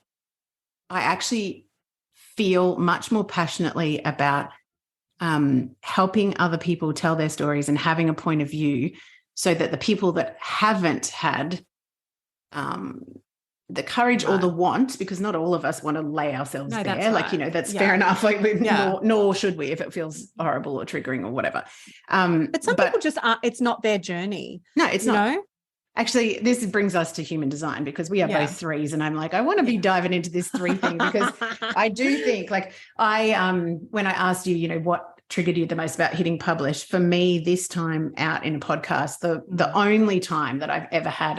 [SPEAKER 3] actually feel much more passionately about helping other people tell their stories and having a point of view so that the people that haven't had the courage or the want, because not all of us want to lay ourselves there.
[SPEAKER 2] That's
[SPEAKER 3] like,
[SPEAKER 2] right.
[SPEAKER 3] That's fair enough. Like, nor should we if it feels horrible or triggering or whatever.
[SPEAKER 2] But some people just aren't, it's not their journey.
[SPEAKER 3] No, it's not.
[SPEAKER 2] Know?
[SPEAKER 3] Actually, this brings us to human design because we are both threes, and I'm like, I want to be diving into this 3 thing because I do think, like, when I asked you, what triggered you the most about hitting publish, for me this time out in a podcast, the only time that I've ever had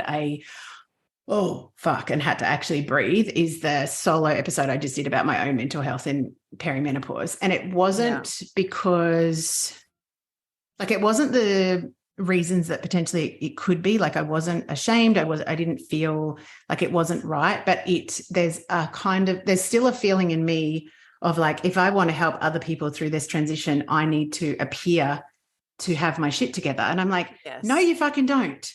[SPEAKER 3] and had to actually breathe is the solo episode I just did about my own mental health in perimenopause. And it wasn't because, like, it wasn't the reasons that potentially it could be. Like, I wasn't ashamed. I didn't feel like it wasn't right, but there's still a feeling in me of like, if I want to help other people through this transition, I need to appear to have my shit together. And I'm like, no, you fucking don't.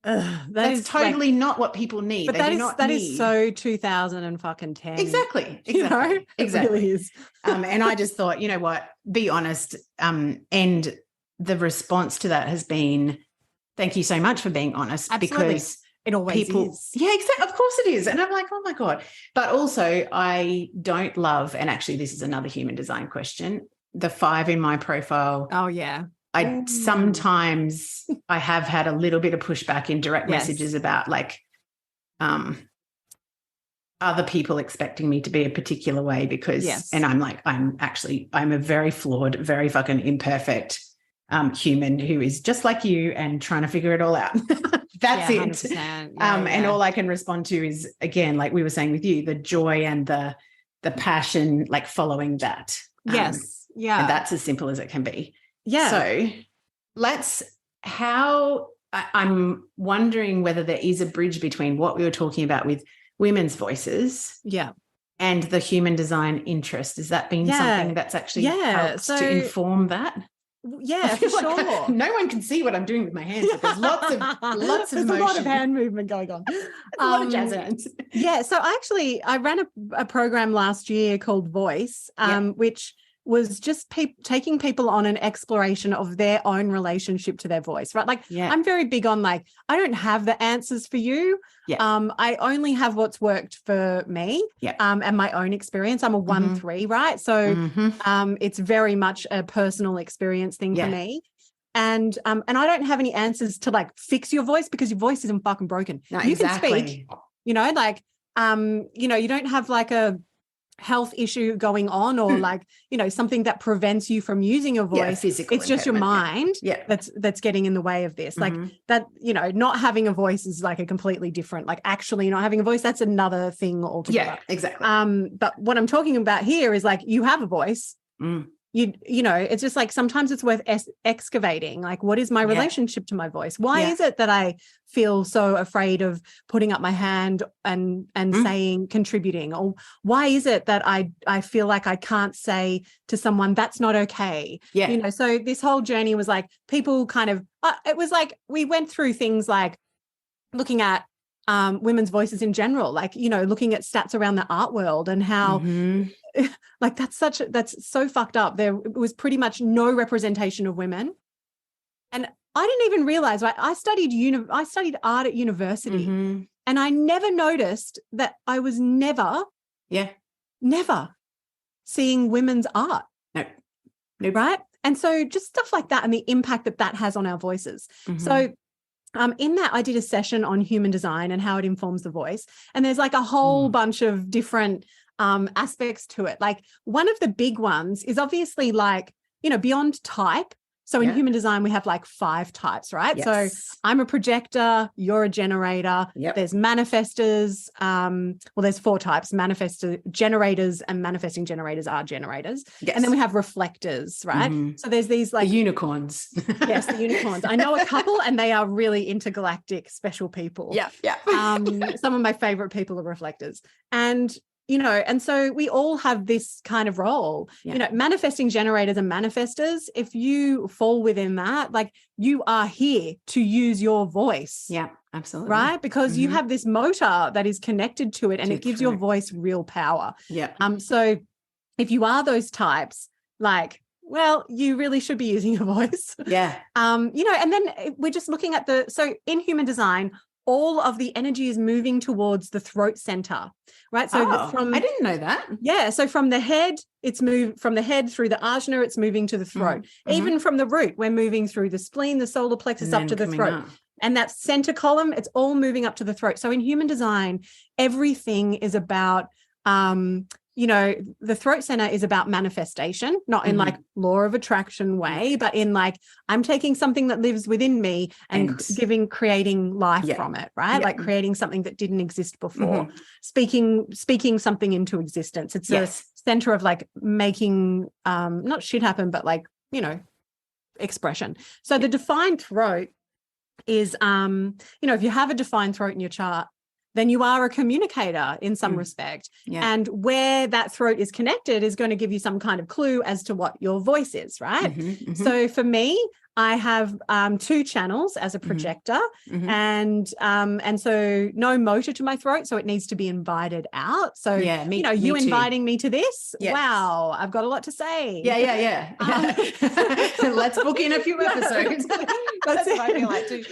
[SPEAKER 3] That's totally not what people need.
[SPEAKER 2] But that is so 2010.
[SPEAKER 3] Exactly.
[SPEAKER 2] Exactly.
[SPEAKER 3] It really
[SPEAKER 2] is.
[SPEAKER 3] And I just thought, you know what, be honest. And the response to that has been, thank you so much for being honest.
[SPEAKER 2] Absolutely.
[SPEAKER 3] Because
[SPEAKER 2] it always is.
[SPEAKER 3] Yeah, exactly. Of course it is. And I'm like, oh my God. But also I don't love, and actually this is another human design question, the 5 in my profile.
[SPEAKER 2] Oh yeah.
[SPEAKER 3] Sometimes I have had a little bit of pushback in direct messages about like other people expecting me to be a particular way because, and I'm like, I'm a very flawed, very fucking imperfect human who is just like you and trying to figure it all out. That's it. And all I can respond to is, again, like we were saying with you, the joy and the passion, like following that.
[SPEAKER 2] And
[SPEAKER 3] that's as simple as it can be.
[SPEAKER 2] Yeah.
[SPEAKER 3] So I'm wondering whether there is a bridge between what we were talking about with women's voices and the human design interest. Has that been something that's actually helped to inform that?
[SPEAKER 2] Yeah, for sure.
[SPEAKER 3] No one can see what I'm doing with my hands, but there's lots of
[SPEAKER 2] there's
[SPEAKER 3] motion.
[SPEAKER 2] A lot of hand movement going on.
[SPEAKER 3] A lot of jazz hands.
[SPEAKER 2] Yeah, so I ran a program last year called Voice, which was just taking people on an exploration of their own relationship to their voice, right? Like I'm very big on like, I don't have the answers for you. I only have what's worked for me and my own experience. I'm a 1-3, right? So it's very much a personal experience thing for me. And I don't have any answers to like fix your voice because your voice isn't fucking broken.
[SPEAKER 3] No,
[SPEAKER 2] you can speak, you don't have like a health issue going on or like, something that prevents you from using your voice. It's just your mind that's getting in the way of this. Like that, not having a voice is like a completely different, like actually not having a voice, that's another thing altogether.
[SPEAKER 3] Yeah, exactly.
[SPEAKER 2] But what I'm talking about here is like, you have a voice. It's just like sometimes it's worth excavating. Like, what is my relationship to my voice? Why is it that I feel so afraid of putting up my hand and saying, contributing? Or why is it that I feel like I can't say to someone, that's not okay? Yeah. So this whole journey was like people kind of, it was like we went through things like looking at women's voices in general, like, looking at stats around the art world and how like that's so fucked up. There was pretty much no representation of women. And I didn't even realize, right? I studied art at university and I never noticed that I was never seeing women's art. No. Right? And so just stuff like that and the impact that has on our voices. So in that, I did a session on human design and how it informs the voice. And there's like a whole bunch of different aspects to it. Like one of the big ones is obviously like, beyond type, So in human design, we have like 5 types, right?
[SPEAKER 3] Yes.
[SPEAKER 2] So I'm a projector, you're a generator.
[SPEAKER 3] Yep.
[SPEAKER 2] There's manifestors. Well, there's 4 types: generators, and manifesting generators are generators.
[SPEAKER 3] Yes.
[SPEAKER 2] And then we have reflectors, right?
[SPEAKER 3] Mm-hmm.
[SPEAKER 2] So there's these like
[SPEAKER 3] the unicorns.
[SPEAKER 2] Yes, the unicorns. I know a couple, and they are really intergalactic special people.
[SPEAKER 3] Yeah.
[SPEAKER 2] Some of my favorite people are reflectors. And and so we all have this kind of role, manifesting generators and manifestors. If you fall within that, like, you are here to use your voice.
[SPEAKER 3] Yeah, absolutely.
[SPEAKER 2] Right? Because you have this motor that is connected to it, and it gives your voice real power.
[SPEAKER 3] Yeah.
[SPEAKER 2] So if you are those types, like, well, you really should be using your voice.
[SPEAKER 3] Yeah.
[SPEAKER 2] And then we're just looking at so in human design, all of the energy is moving towards the throat center, right? So
[SPEAKER 3] I didn't know that.
[SPEAKER 2] Yeah. So from the head, it's moved from the head through the ajna, it's moving to the throat. Mm-hmm. Even from the root, we're moving through the spleen, the solar plexus, up to the throat. Up. And that center column, it's all moving up to the throat. So in human design, everything is about, the throat center is about manifestation, not in like law of attraction way, but in like, I'm taking something that lives within me and creating life from it, right? Like creating something that didn't exist before, speaking something into existence. It's a center of like making, not shit happen, but like, expression. So the defined throat is, if you have a defined throat in your chart, then you are a communicator in some respect. Yeah. And where that throat is connected is going to give you some kind of clue as to what your voice is, right? So for me, I have 2 channels as a projector, and so no motor to my throat, so it needs to be invited out. So you inviting me to this, wow, I've got a lot to say.
[SPEAKER 3] Yeah. Let's book in a few episodes. That's what I feel like too.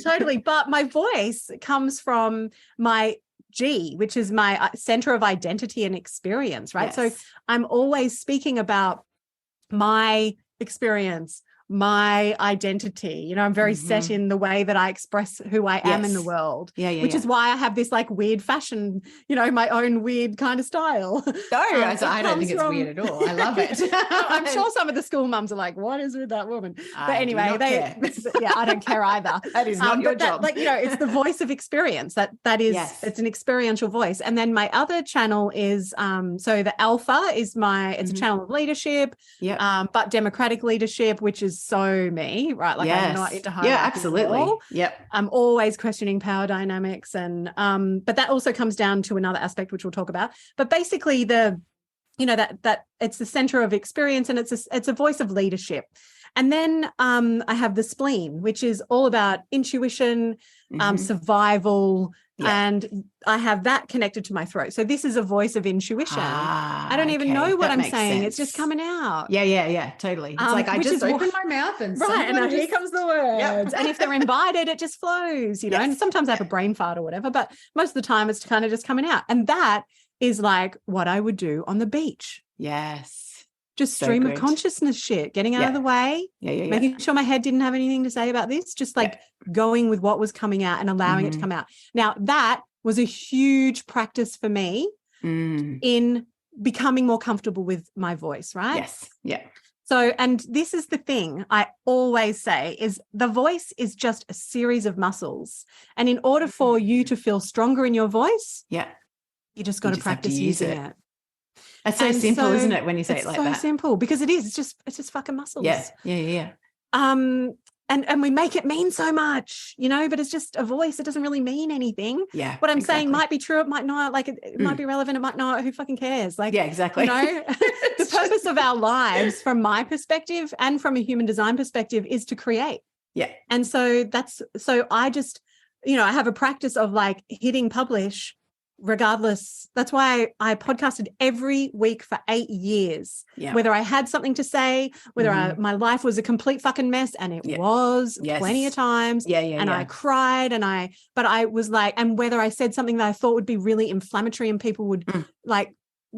[SPEAKER 2] Totally, but my voice comes from my G, which is my center of identity and experience, right? Yes. So I'm always speaking about my experience, my identity. I'm very set in the way that I express who I am in the world, which is why I have this like weird fashion, my own weird kind of style.
[SPEAKER 3] No, I don't think it's weird at all. I love it.
[SPEAKER 2] I'm sure some of the school mums are like, what is with that woman? But anyway, I don't care either.
[SPEAKER 3] That is not your job.
[SPEAKER 2] It's the voice of experience that is, it's an experiential voice. And then my other channel is, so the alpha is it's a channel of leadership, but democratic leadership, which is so me, right? Like I'm not into hierarchy.
[SPEAKER 3] Yeah, absolutely. Yep.
[SPEAKER 2] I'm always questioning power dynamics, and but that also comes down to another aspect which we'll talk about. But basically that it's the center of experience, and it's a voice of leadership. And then I have the spleen, which is all about intuition, survival, and I have that connected to my throat. So this is a voice of intuition. I don't even know what I'm saying. Sense. It's just coming out.
[SPEAKER 3] Yeah, totally. It's like I just open my mouth and
[SPEAKER 2] here comes the words. Yep. And if they're invited, it just flows, And sometimes I have a brain fart or whatever, but most of the time it's kind of just coming out. And that is like what I would do on the beach.
[SPEAKER 3] Yes.
[SPEAKER 2] Just stream of consciousness shit, getting out of the way, making sure my head didn't have anything to say about this, just like going with what was coming out and allowing it to come out. Now, that was a huge practice for me in becoming more comfortable with my voice, right?
[SPEAKER 3] Yes. Yeah.
[SPEAKER 2] So, and this is the thing I always say is the voice is just a series of muscles. And in order for you to feel stronger in your voice, you just got to practice using it.
[SPEAKER 3] That's so simple, isn't it, when you say it like that?
[SPEAKER 2] It's so simple because it is. It's just fucking muscles.
[SPEAKER 3] Yeah.
[SPEAKER 2] And we make it mean so much, but it's just a voice. It doesn't really mean anything.
[SPEAKER 3] Yeah.
[SPEAKER 2] What I'm saying might be true. It might not. Like it might be relevant. It might not. Who fucking cares? Like,
[SPEAKER 3] yeah, exactly.
[SPEAKER 2] The purpose of our lives, from my perspective and from a human design perspective, is to create.
[SPEAKER 3] Yeah.
[SPEAKER 2] And so I just, I have a practice of like hitting publish regardless. That's why I podcasted every week for 8 years, whether I had something to say, whether my life was a complete fucking mess, and it was plenty of times. And I cried but I was like, and whether I said something that I thought would be really inflammatory and people would like,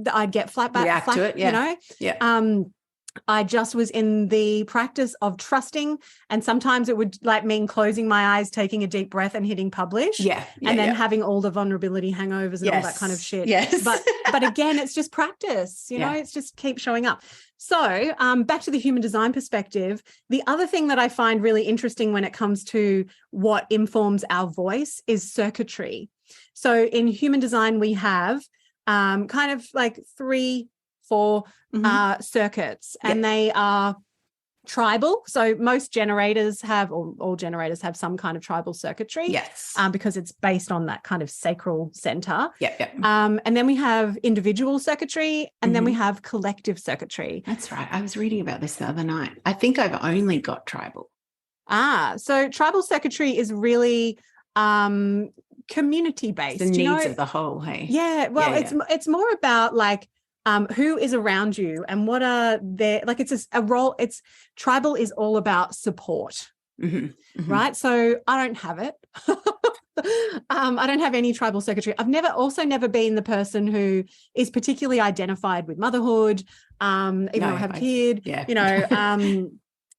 [SPEAKER 2] I'd get flat back,
[SPEAKER 3] react to it.
[SPEAKER 2] I just was in the practice of trusting, and sometimes it would like mean closing my eyes, taking a deep breath and hitting publish. And then having all the vulnerability hangovers and all that kind of shit. But again, it's just practice, you know, it's just keep showing up. So back to the human design perspective, the other thing that I find really interesting when it comes to what informs our voice is circuitry. So in human design, we have kind of like 3, 4 circuits, and they are tribal. So most generators have, or all generators have some kind of tribal circuitry. Because it's based on that kind of sacral center. And then we have individual circuitry, and then we have collective circuitry.
[SPEAKER 3] That's right. I was reading about this the other night. I think I've only got tribal.
[SPEAKER 2] So tribal circuitry is really community based.
[SPEAKER 3] The needs of the whole, hey?
[SPEAKER 2] It's more about like who is around you and what are their, like it's a role. It's tribal is all about support, right? So I don't have it. I don't have any tribal circuitry. I've never been the person who is particularly identified with motherhood, even though I have a kid. You know,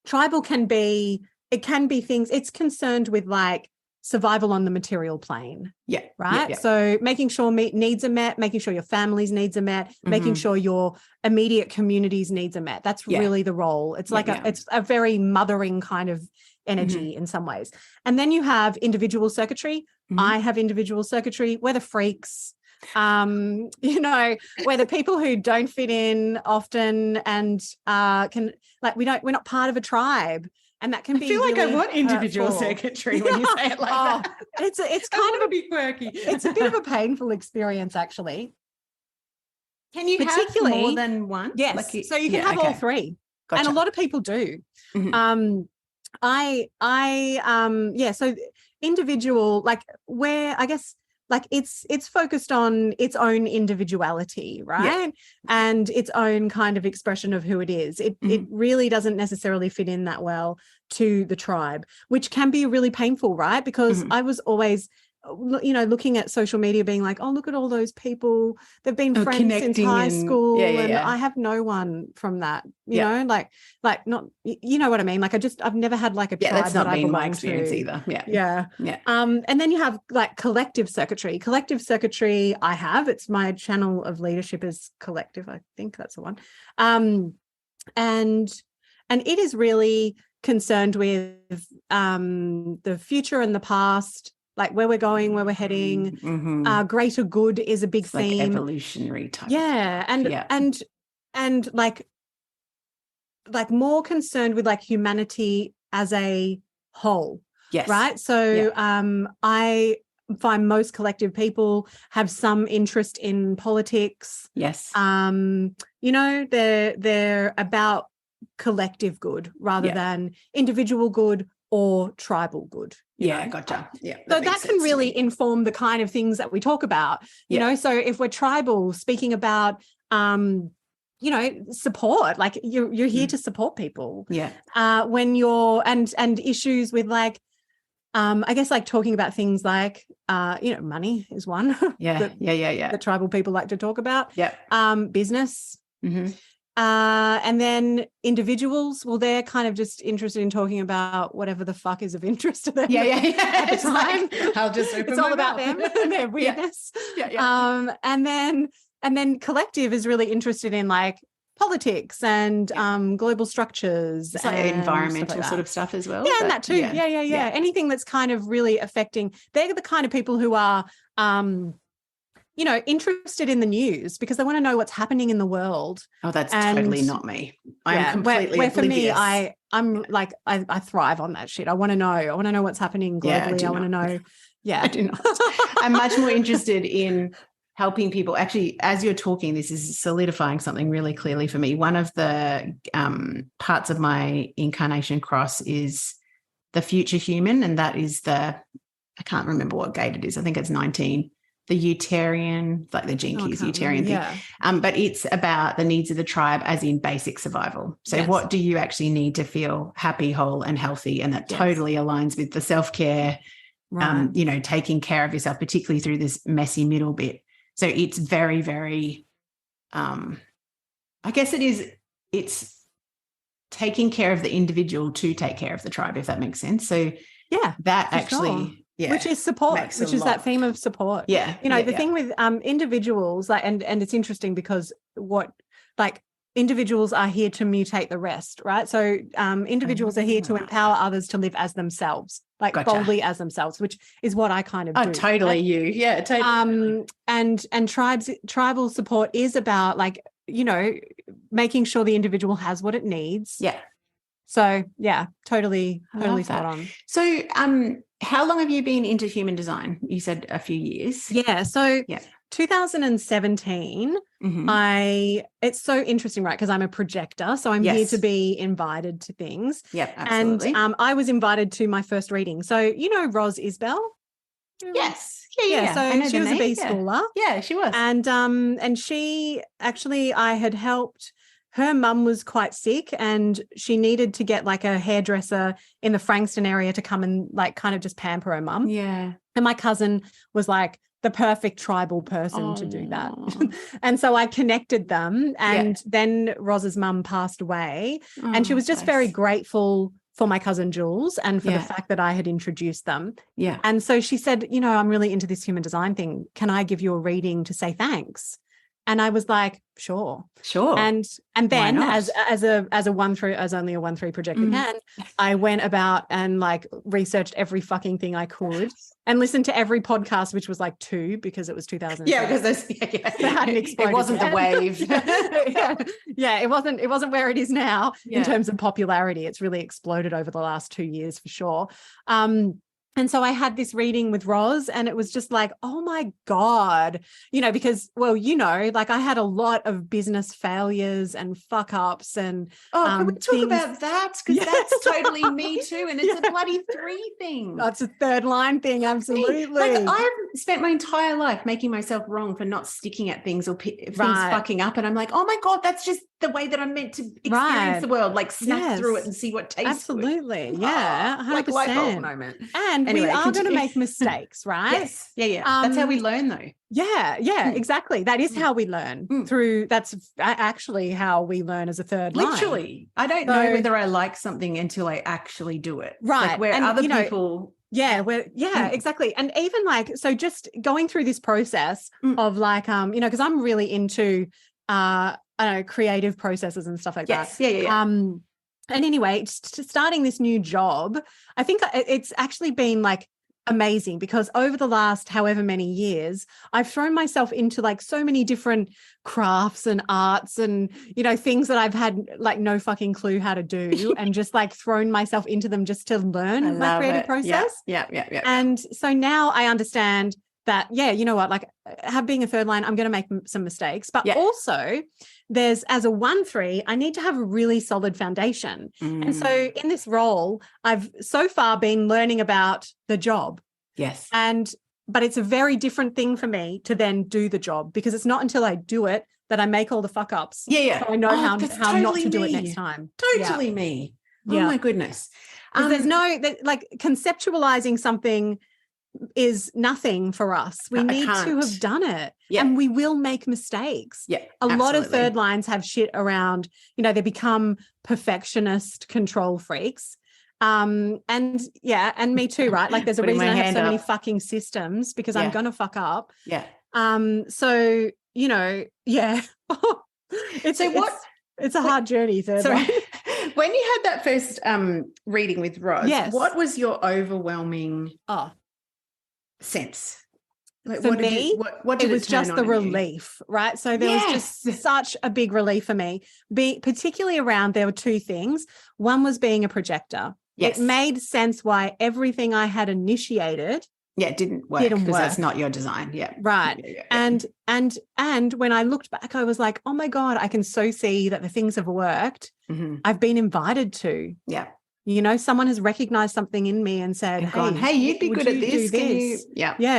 [SPEAKER 2] tribal can be things. It's concerned with like survival on the material plane. Right. So making sure needs are met, making sure your family's needs are met, making sure your immediate community's needs are met. That's really the role. It's like it's a very mothering kind of energy in some ways. And then you have individual circuitry. I have individual circuitry. We're the freaks. You know, we're the people who don't fit in often and can like we're not part of a tribe. And that can be.
[SPEAKER 3] I feel like
[SPEAKER 2] really
[SPEAKER 3] I want individual circuitry when you say it like that.
[SPEAKER 2] It's kind of a
[SPEAKER 3] bit quirky.
[SPEAKER 2] It's a bit of a painful experience, actually.
[SPEAKER 3] Can you have more than one?
[SPEAKER 2] Yes. Like so you can have all 3, and a lot of people do. So individual, like where I guess. Like it's focused on its own individuality, right? And its own kind of expression of who it is. It really doesn't necessarily fit in that well to the tribe, which can be really painful, right? Because I was always, you know, looking at social media being like, oh, look at all those people. They've been friends since high school. And I have no one from that, you know, like not, you know what I mean? Like I've never had like a tribe
[SPEAKER 3] that's not
[SPEAKER 2] that
[SPEAKER 3] been
[SPEAKER 2] I
[SPEAKER 3] my experience
[SPEAKER 2] to.
[SPEAKER 3] either.
[SPEAKER 2] And then you have like collective circuitry. Collective circuitry I have. It's my channel of leadership is collective. I think that's the one. And it is really concerned with the future and the past, like where we're going, where we're heading. Greater good is a big theme.
[SPEAKER 3] Like evolutionary type.
[SPEAKER 2] And like more concerned with like humanity as a whole. Right. So I find most collective people have some interest in politics. You know, they're about collective good rather than individual good or tribal good.
[SPEAKER 3] Gotcha.
[SPEAKER 2] So that can really inform the kind of things that we talk about, you know. So if we're tribal, speaking about you know, support, like you're here to support people. When you're and issues with like I guess like talking about things like you know, money is one. That tribal people like to talk about. Business. And then individuals, well, they're kind of just interested in talking about whatever the fuck is of interest to them. At the time.
[SPEAKER 3] Like, I'll just
[SPEAKER 2] it's all about them and their weirdness. And then collective is really interested in like politics and global structures.
[SPEAKER 3] It's like
[SPEAKER 2] and
[SPEAKER 3] environmental sort of stuff as well.
[SPEAKER 2] And that too. Anything that's kind of really affecting, they're the kind of people who are you know, interested in the news because they want to know what's happening in the world.
[SPEAKER 3] Oh, that's totally not me. I'm completely
[SPEAKER 2] where for me, I'm like, I thrive on that shit. I want to know what's happening globally. I want to know.
[SPEAKER 3] I do not. I'm much more interested in helping people. Actually, as you're talking, this is solidifying something really clearly for me. One of the parts of my incarnation cross is the future human, and that is I can't remember what gate it is. I think it's 19. The Utarian, like the Gene Keys Utarian thing. But it's about the needs of the tribe as in basic survival. So what do you actually need to feel happy, whole and healthy? And that totally aligns with the self-care, you know, taking care of yourself, particularly through this messy middle bit. So it's very, very, I guess it's taking care of the individual to take care of the tribe, if that makes sense. So
[SPEAKER 2] yeah,
[SPEAKER 3] that actually,
[SPEAKER 2] sure. Which is support, which is that theme of support.
[SPEAKER 3] Yeah.
[SPEAKER 2] You know, the thing with individuals, like, and it's interesting because individuals are here to mutate the rest, right? So individuals are here to empower others to live as themselves, like boldly as themselves, which is what I kind of do.
[SPEAKER 3] Totally right? You. Yeah, totally.
[SPEAKER 2] And tribal support is about, like, you know, making sure the individual has what it needs.
[SPEAKER 3] Yeah.
[SPEAKER 2] So yeah, totally spot on.
[SPEAKER 3] So how long have you been into human design? You said a few years.
[SPEAKER 2] Yeah. So 2017, it's so interesting, right? Because I'm a projector. So I'm here to be invited to things.
[SPEAKER 3] Yeah, absolutely.
[SPEAKER 2] And I was invited to my first reading. So, you know, Ros Isbell?
[SPEAKER 3] Yes. Yeah.
[SPEAKER 2] So she was a B schooler.
[SPEAKER 3] Yeah, she was.
[SPEAKER 2] And she actually, I had helped. Her mum was quite sick and she needed to get like a hairdresser in the Frankston area to come and like kind of just pamper her mum.
[SPEAKER 3] Yeah.
[SPEAKER 2] And my cousin was like the perfect tribal person to do that. And so I connected them, and then Roz's mum passed away, and she was just very grateful for my cousin Jules and for the fact that I had introduced them.
[SPEAKER 3] Yeah.
[SPEAKER 2] And so she said, you know, I'm really into this human design thing. Can I give you a reading to say thanks? And I was like, sure. And then as only a 1/3 projector can, I went about and like researched every fucking thing I could and listened to every podcast, which was like 2 because it was 2000.
[SPEAKER 3] Yeah, because it wasn't the wave.
[SPEAKER 2] It wasn't where it is now in terms of popularity. It's really exploded over the last 2 years for sure. And so I had this reading with Ros, and it was just like, oh my God, you know, because, well, you know, like I had a lot of business failures and fuck ups and
[SPEAKER 3] can we talk about that? Because that's totally me too. And it's a bloody 3 thing.
[SPEAKER 2] That's a 3rd line thing. Absolutely.
[SPEAKER 3] Like I've spent my entire life making myself wrong for not sticking at things or things fucking up. And I'm like, oh my God, that's just the way that I'm meant to experience the world, like snap through it and see what tastes
[SPEAKER 2] absolutely
[SPEAKER 3] good.
[SPEAKER 2] Yeah, 100%.
[SPEAKER 3] Like light bulb moment.
[SPEAKER 2] And anyway, we are going to make mistakes, right?
[SPEAKER 3] Yes. Yeah. That's how we learn though.
[SPEAKER 2] Yeah, exactly. That is how we learn through. That's actually how we learn as a 3rd line.
[SPEAKER 3] Literally. I don't know whether I like something until I actually do it.
[SPEAKER 2] Right.
[SPEAKER 3] Like where other people...
[SPEAKER 2] exactly. And even like, so just going through this process of like, you know, because I'm really into, I don't know, creative processes and stuff like that.
[SPEAKER 3] Yeah.
[SPEAKER 2] And anyway, starting this new job, I think it's actually been like amazing because over the last however many years, I've thrown myself into like so many different crafts and arts and, you know, things that I've had like no fucking clue how to do and just like thrown myself into them just to learn my creative process.
[SPEAKER 3] Yeah.
[SPEAKER 2] And so now I understand that, you know what, like being a 3rd line, I'm going to make some mistakes, but also there's, as a 1/3, I need to have a really solid foundation. And so in this role, I've so far been learning about the job.
[SPEAKER 3] Yes.
[SPEAKER 2] But it's a very different thing for me to then do the job because it's not until I do it that I make all the fuck ups.
[SPEAKER 3] Yeah.
[SPEAKER 2] So I know how totally not to do it next time.
[SPEAKER 3] Totally me. Oh my goodness.
[SPEAKER 2] There's like conceptualizing something is nothing for us. We need to have done it and we will make mistakes. A lot of 3rd lines have shit around, you know, they become perfectionist control freaks. And me too, right? Like there's a reason I have so many fucking systems because I'm going to fuck up. So, you know, it's a hard journey.
[SPEAKER 3] So when you had that first reading with Ros, what was your overwhelming sense? Like,
[SPEAKER 2] for me,
[SPEAKER 3] what did
[SPEAKER 2] it was just the relief, right? So there was just such a big relief for me, particularly around, there were 2 things. One was being a projector. It made sense why everything I had initiated
[SPEAKER 3] didn't work because that's not your design.
[SPEAKER 2] Right. And when I looked back, I was like, oh my God, I can so see that the things have worked. I've been invited to. You know, someone has recognized something in me and said,
[SPEAKER 3] hey, you'd be good at this.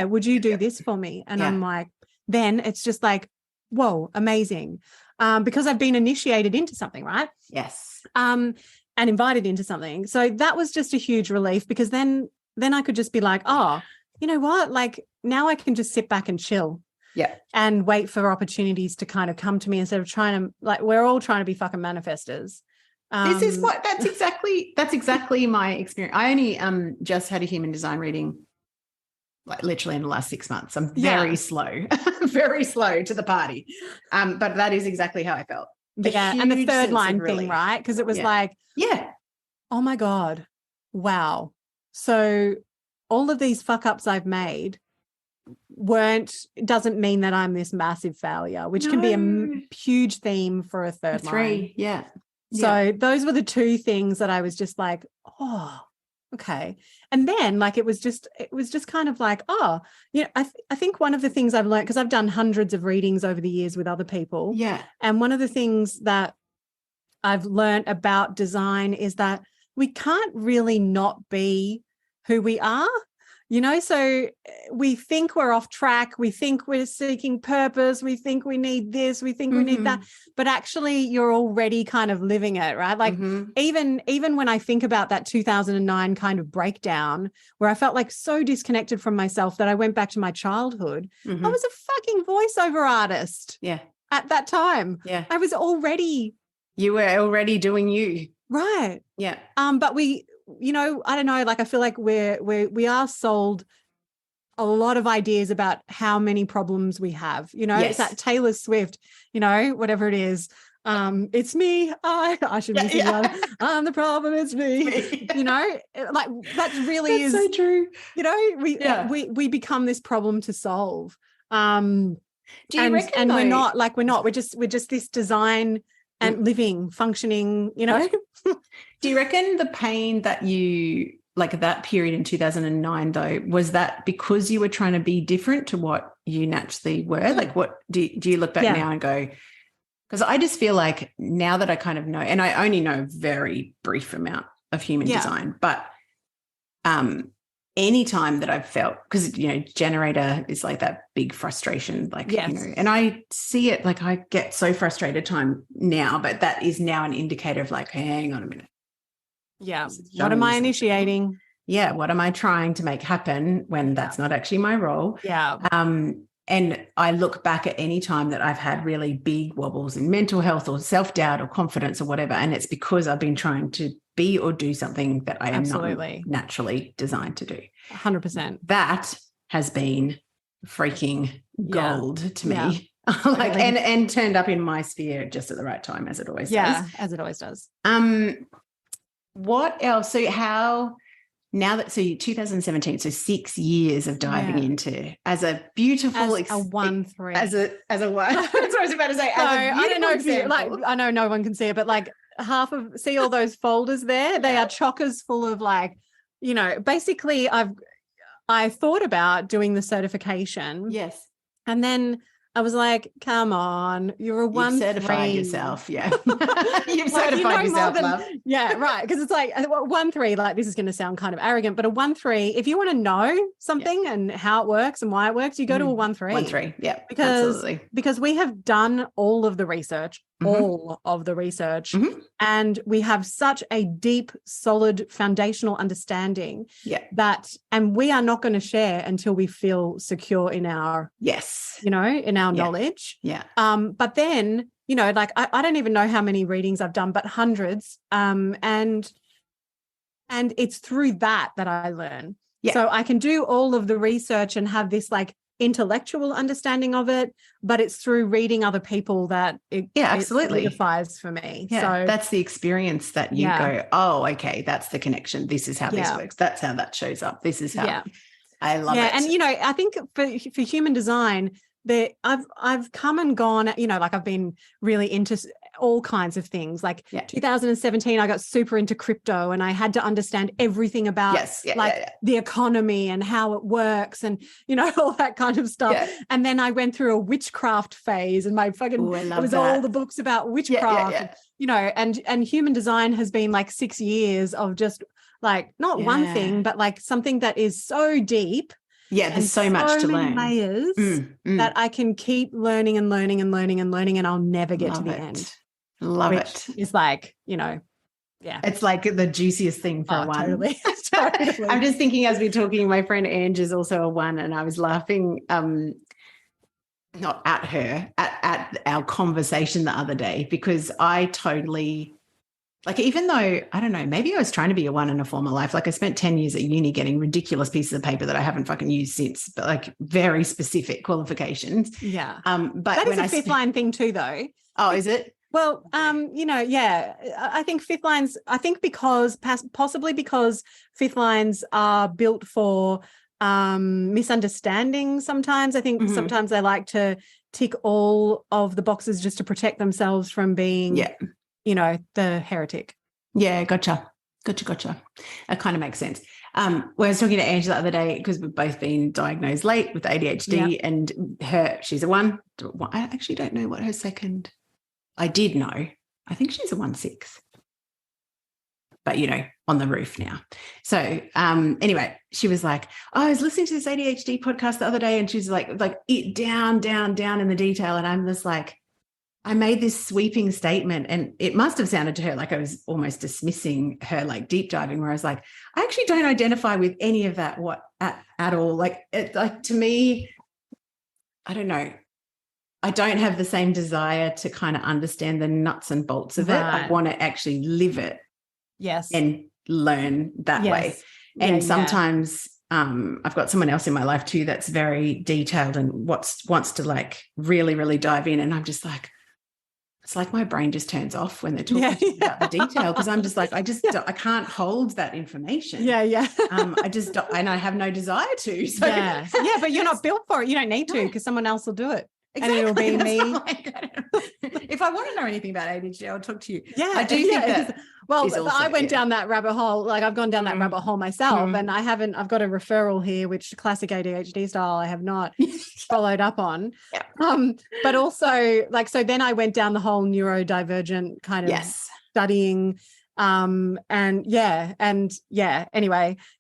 [SPEAKER 2] Would you do this for me? And I'm like, then it's just like, whoa, amazing. Because I've been initiated into something, right?
[SPEAKER 3] Yes.
[SPEAKER 2] And invited into something. So that was just a huge relief because then I could just be like, oh, you know what? Like now I can just sit back and chill. And wait for opportunities to kind of come to me instead of trying to, like, we're all trying to be fucking manifestors.
[SPEAKER 3] This is what that's exactly my experience. I only just had a human design reading like literally in the last 6 months. I'm very slow, very slow to the party. But that is exactly how I felt.
[SPEAKER 2] And the third line thing, right? Because it was like, oh my God, wow. So all of these fuck ups I've made doesn't mean that I'm this massive failure, which can be a huge theme for a third line.
[SPEAKER 3] Yeah.
[SPEAKER 2] So those were the two things that I was just like, oh, okay. And then like, it was just kind of like, oh, you know, I think one of the things I've learned, because I've done hundreds of readings over the years with other people.
[SPEAKER 3] Yeah.
[SPEAKER 2] And one of the things that I've learned about design is that we can't really not be who we are. You know, so we think we're off track. We think we're seeking purpose. We think we need this. We think we need that. But actually, you're already kind of living it, right? Like even when I think about that 2009 kind of breakdown where I felt like so disconnected from myself that I went back to my childhood, I was a fucking voiceover artist.
[SPEAKER 3] Yeah.
[SPEAKER 2] At that time.
[SPEAKER 3] Yeah.
[SPEAKER 2] I was already.
[SPEAKER 3] You were already doing you.
[SPEAKER 2] Right.
[SPEAKER 3] Yeah.
[SPEAKER 2] But we, you know, I don't know, like I feel like we are sold a lot of ideas about how many problems we have, you know. It's that Taylor Swift, you know, whatever it is. It's me. I should be singing the problem, it's me. You know, like that really is
[SPEAKER 3] so true.
[SPEAKER 2] You know, we become this problem to solve. Do
[SPEAKER 3] you reckon
[SPEAKER 2] and we're just this design and living, functioning, you know.
[SPEAKER 3] Do you reckon the pain that you, like that period in 2009 though, was that because you were trying to be different to what you naturally were? Like what do you look back now and go, because I just feel like now that I kind of know, and I only know a very brief amount of human design, but any time that I've felt, because, you know, generator is like that big frustration, like, you know, and I see it, like I get so frustrated time now, but that is now an indicator of like, hang on a minute.
[SPEAKER 2] Yeah. What am I initiating?
[SPEAKER 3] Yeah. What am I trying to make happen when that's not actually my role?
[SPEAKER 2] Yeah.
[SPEAKER 3] And I look back at any time that I've had really big wobbles in mental health or self-doubt or confidence or whatever, and it's because I've been trying to be or do something that I am not naturally designed to do.
[SPEAKER 2] 100%.
[SPEAKER 3] That has been freaking gold to me. Like and turned up in my sphere just at the right time, as it always does.
[SPEAKER 2] Yeah, as it always does.
[SPEAKER 3] What else? So how now that 2017, so 6 years of diving into as a beautiful
[SPEAKER 2] as a 1-3.
[SPEAKER 3] As a one. That's what I was about to say.
[SPEAKER 2] So I don't know if you like, I know no one can see it, but like see all those folders there? They are chockers full of like, you know, basically I thought about doing the certification.
[SPEAKER 3] Yes.
[SPEAKER 2] And then I was like, come on, you're a 1-3.
[SPEAKER 3] You've certified yourself, yeah. You've certified yourself, love.
[SPEAKER 2] Yeah, right. Because it's like 1-3, like this is going to sound kind of arrogant, but a 1-3, if you want to know something and how it works and why it works, you go to a 1-3.
[SPEAKER 3] 1-3, yeah, absolutely.
[SPEAKER 2] Because we have done all of the research, and we have such a deep, solid, foundational understanding that, and we are not going to share until we feel secure in our, you know, in our knowledge.
[SPEAKER 3] Yeah.
[SPEAKER 2] But then, you know, like I don't even know how many readings I've done, but hundreds. And it's through that I learn. Yeah. So I can do all of the research and have this like intellectual understanding of it, but it's through reading other people that it solidifies for me.
[SPEAKER 3] Yeah,
[SPEAKER 2] so
[SPEAKER 3] that's the experience that you go, oh, okay, that's the connection. This is how this works. That's how that shows up. This is how I love it.
[SPEAKER 2] And you know, I think for human design, I've come and gone, you know, like I've been really into all kinds of things. Like 2017, I got super into crypto and I had to understand everything about the economy and how it works and, you know, all that kind of stuff. Yeah. And then I went through a witchcraft phase and my fucking, it was all the books about witchcraft, you know, and human design has been like 6 years of just like, not one thing, but like something that is so deep.
[SPEAKER 3] Yeah, there's so much to learn.
[SPEAKER 2] Layers that I can keep learning and learning and learning and learning, and I'll never get to the end.
[SPEAKER 3] Love it.
[SPEAKER 2] It's like, you know,
[SPEAKER 3] it's like the juiciest thing for a one.
[SPEAKER 2] Totally.
[SPEAKER 3] I'm just thinking as we're talking, my friend Ange is also a one, and I was laughing, not at her, at our conversation the other day, because I totally Like, even though, I don't know, maybe I was trying to be a one in a former life. Like, I spent 10 years at uni getting ridiculous pieces of paper that I haven't fucking used since, but like very specific qualifications.
[SPEAKER 2] Yeah.
[SPEAKER 3] But
[SPEAKER 2] that is a fifth line thing too, though.
[SPEAKER 3] Oh, is it?
[SPEAKER 2] Well, I think fifth lines, possibly because fifth lines are built for misunderstanding sometimes. I think sometimes they like to tick all of the boxes just to protect themselves from being, the heretic.
[SPEAKER 3] Yeah, gotcha. That kind of makes sense. When I was talking to Angela the other day, because we've both been diagnosed late with ADHD, and she's a 1. I actually don't know what her second. I did know. I think she's a 1-6. But, on the roof now. So anyway, she was like, I was listening to this ADHD podcast the other day, and she's like it down in the detail. And I'm just like, I made this sweeping statement, and it must have sounded to her like I was almost dismissing her, like deep diving, where I was like, I actually don't identify with any of that at all. Like, to me, I don't know. I don't have the same desire to kind of understand the nuts and bolts of it. I want to actually live it.
[SPEAKER 2] Yes.
[SPEAKER 3] And learn that way. And sometimes I've got someone else in my life too that's very detailed and wants to like really, really dive in. And I'm just like, it's like my brain just turns off when they're talking about the detail, because I'm just like, I can't hold that information.
[SPEAKER 2] Yeah.
[SPEAKER 3] I just don't, and I have no desire to. So
[SPEAKER 2] but you're not built for it. You don't need to, because someone else will do it. Exactly. And it'll be me.
[SPEAKER 3] If I want to know anything about ADHD, I'll talk to you.
[SPEAKER 2] Yeah,
[SPEAKER 3] I do think that.
[SPEAKER 2] Well, I went down that rabbit hole. Like, I've gone down that rabbit hole myself, and I've got a referral here, which classic ADHD style I have not followed up on. Yeah. But also, like, so then I went down the whole neurodivergent kind of studying. Anyway,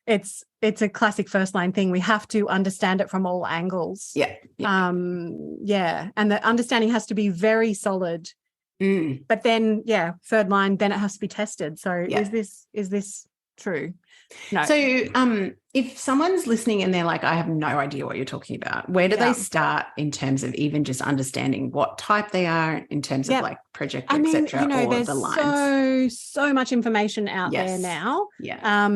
[SPEAKER 2] it's a classic first line thing. We have to understand it from all angles.
[SPEAKER 3] Yeah.
[SPEAKER 2] And the understanding has to be very solid. But then third line, then it has to be tested. So is this true? No.
[SPEAKER 3] So if someone's listening and they're like, I have no idea what you're talking about, where do they start in terms of even just understanding what type they are in terms of like projector, etc., or
[SPEAKER 2] there's
[SPEAKER 3] the lines?
[SPEAKER 2] so much information out there now.
[SPEAKER 3] Yeah.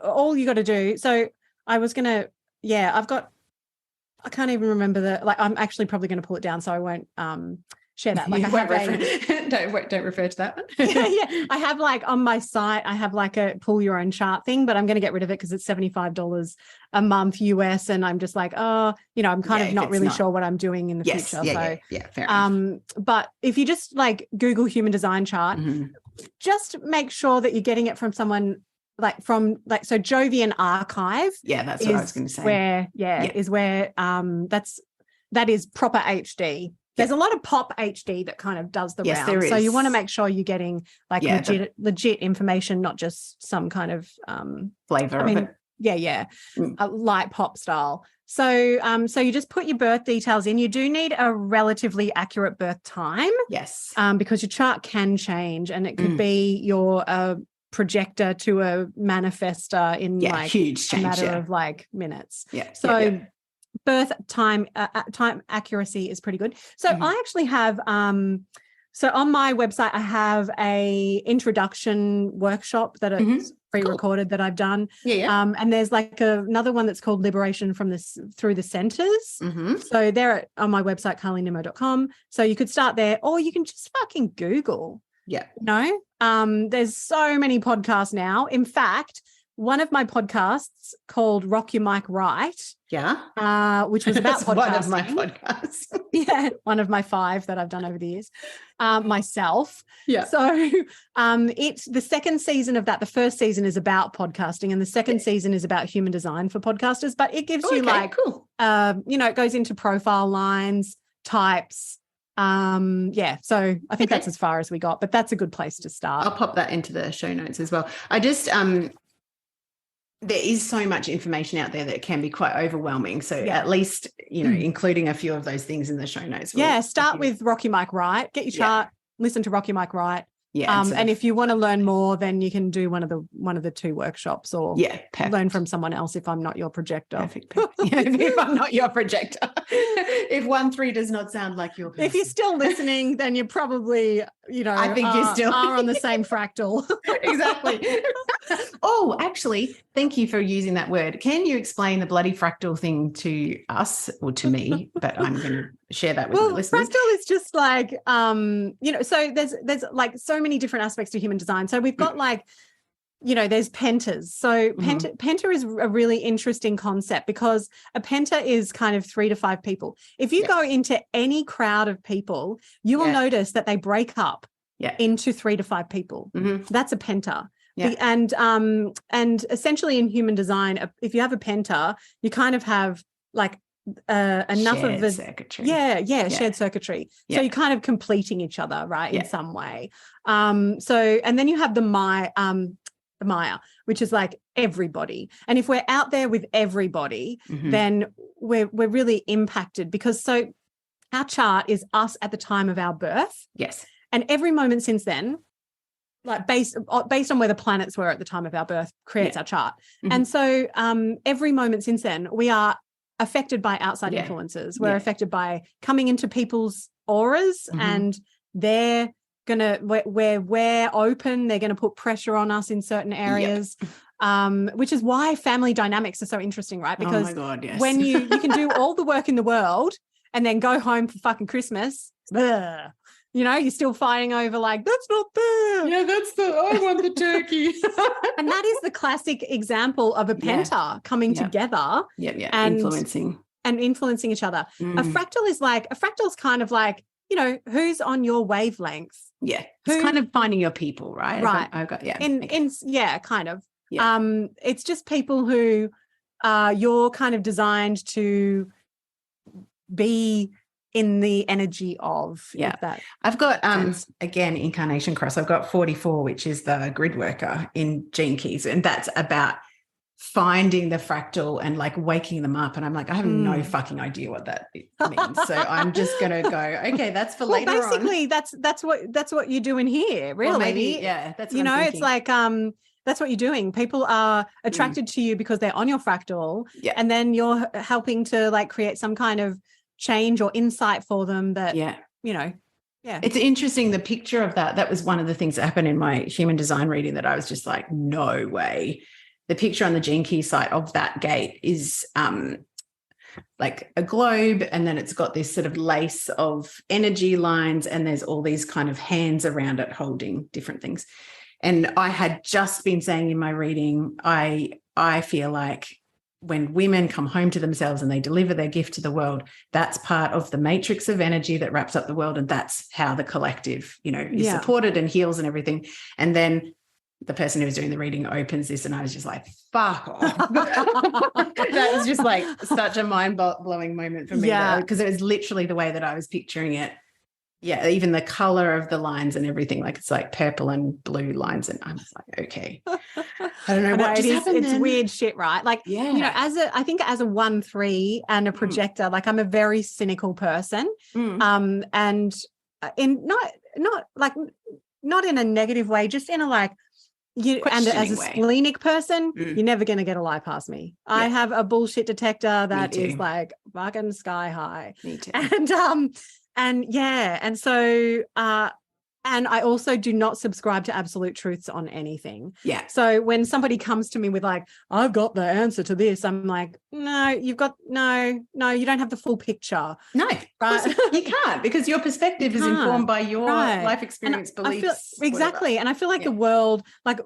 [SPEAKER 2] All you got to do. So I was gonna, I can't even remember I'm actually probably going to pull it down, so I won't share that. Like,
[SPEAKER 3] don't refer to that one.
[SPEAKER 2] I have like on my site, I have like a pull your own chart thing, but I'm going to get rid of it because it's $75 a month US, and I'm just like, I'm kind of not really sure what I'm doing in the future.
[SPEAKER 3] Fair enough.
[SPEAKER 2] But if you just like Google human design chart, just make sure that you're getting it from someone so Jovian Archive.
[SPEAKER 3] Yeah, that's what I was going to say.
[SPEAKER 2] Is where that is proper HD. There's a lot of pop HD that kind of does the round.
[SPEAKER 3] There is.
[SPEAKER 2] So you want to make sure you're getting like legit information, not just some kind of
[SPEAKER 3] flavor of it.
[SPEAKER 2] A light pop style. So so you just put your birth details in. You do need a relatively accurate birth time.
[SPEAKER 3] Yes.
[SPEAKER 2] Because your chart can change, and it could be your projector to a manifestor in
[SPEAKER 3] huge change,
[SPEAKER 2] a matter of like minutes.
[SPEAKER 3] So
[SPEAKER 2] birth time time accuracy is pretty good. So I actually have so on my website I have a introduction workshop that is pre-recorded that I've done. And there's like another one that's called Liberation from through the Centers. So they're on my website karlynimmo.com. So you could start there, or you can just fucking Google. There's so many podcasts now. In fact, one of my podcasts called Rock Your Mic Right. Which was about podcasting.
[SPEAKER 3] One of my podcasts.
[SPEAKER 2] One of my 5 that I've done over the years. Myself. So the second season of that, the first season is about podcasting, and the second season is about human design for podcasters. But it gives you it goes into profile lines, types. So I think that's as far as we got, but that's a good place to start.
[SPEAKER 3] I'll pop that into the show notes as well. I just there is so much information out there that can be quite overwhelming. So at least, including a few of those things in the show notes.
[SPEAKER 2] Start with Rocky Mike Right. Get your chart, listen to Rocky Mike Right.
[SPEAKER 3] Yeah.
[SPEAKER 2] And if you want to learn more, then you can do one of the 2 workshops, or learn from someone else if I'm not your projector.
[SPEAKER 3] Perfect. Yeah, if I'm not your projector. If 1-3 does not sound like your person.
[SPEAKER 2] If you're still listening, then you're probably,
[SPEAKER 3] I think you're still
[SPEAKER 2] are on the same fractal.
[SPEAKER 3] Exactly. Oh, actually, thank you for using that word. Can you explain the bloody fractal thing to us, or to me? But I'm going to share that with the listeners.
[SPEAKER 2] Fractal is just like, so there's like so many different aspects to human design. So we've got like, there's pentas. So penta is a really interesting concept, because a penta is kind of 3 to 5 people. If you go into any crowd of people, you will notice that they break up into 3 to 5 people. That's a penta. Yeah. And essentially in human design, if you have a penta, you kind of have like enough
[SPEAKER 3] shared
[SPEAKER 2] of the
[SPEAKER 3] circuitry.
[SPEAKER 2] Shared circuitry. So you're kind of completing each other, right, in some way. And then you have the Maya, which is like everybody. And if we're out there with everybody, then we're really impacted, because so our chart is us at the time of our birth.
[SPEAKER 3] Yes.
[SPEAKER 2] And every moment since then, like based on where the planets were at the time of our birth, creates our chart. And so every moment since then, we are affected by outside influences. We're affected by coming into people's auras, and they're gonna, where we're open, they're gonna put pressure on us in certain areas. Which is why family dynamics are so interesting, right? Because
[SPEAKER 3] oh my God, yes.
[SPEAKER 2] when you can do all the work in the world and then go home for fucking Christmas, you're still fighting over like, that's not there.
[SPEAKER 3] Yeah, I want the turkey.
[SPEAKER 2] And that is the classic example of a penta coming together. And influencing each other. A fractal's kind of like, who's on your wavelength.
[SPEAKER 3] Yeah. It's kind of finding your people, right?
[SPEAKER 2] Right.
[SPEAKER 3] I've got,
[SPEAKER 2] kind of. Yeah. It's just people who you're kind of designed to be in the energy of. That
[SPEAKER 3] I've got again, incarnation cross. I've got 44, which is the grid worker in Gene Keys, and that's about finding the fractal and like waking them up. And I'm like, I have no fucking idea what that means. So I'm just gonna go, okay, that's for later on.
[SPEAKER 2] Basically that's what you're doing here, really.
[SPEAKER 3] Well, maybe, that's what I'm
[SPEAKER 2] it's like that's what you're doing. People are attracted to you because they're on your fractal, and then you're helping to like create some kind of change or insight for them that it's
[SPEAKER 3] interesting, the picture of that was one of the things that happened in my human design reading that I was just like, no way. The picture on the Gene Key site of that gate is like a globe, and then it's got this sort of lace of energy lines, and there's all these kind of hands around it holding different things. And I had just been saying in my reading, I feel like when women come home to themselves and they deliver their gift to the world, that's part of the matrix of energy that wraps up the world. And that's how the collective, is supported and heals and everything. And then the person who was doing the reading opens this, and I was just like, fuck off. That was just like such a mind-blowing moment for me. Because it was literally the way that I was picturing it. Yeah, even the color of the lines and everything, like it's like purple and blue lines, and I'm just like, okay, I don't know what just happened.
[SPEAKER 2] It's weird shit, right? Like, I think as a 1-3 and a projector, like I'm a very cynical person, and in not in a negative way, just in a like. And as a splenic person, you're never going to get a lie past me. I have a bullshit detector that is like fucking sky high.
[SPEAKER 3] Me too.
[SPEAKER 2] And so and I also do not subscribe to absolute truths on anything.
[SPEAKER 3] Yeah.
[SPEAKER 2] So when somebody comes to me with like, I've got the answer to this, I'm like, no, you don't have the full picture.
[SPEAKER 3] No, right? You can't, because your perspective is informed by your life experience, beliefs.
[SPEAKER 2] Exactly. And I feel like the world, like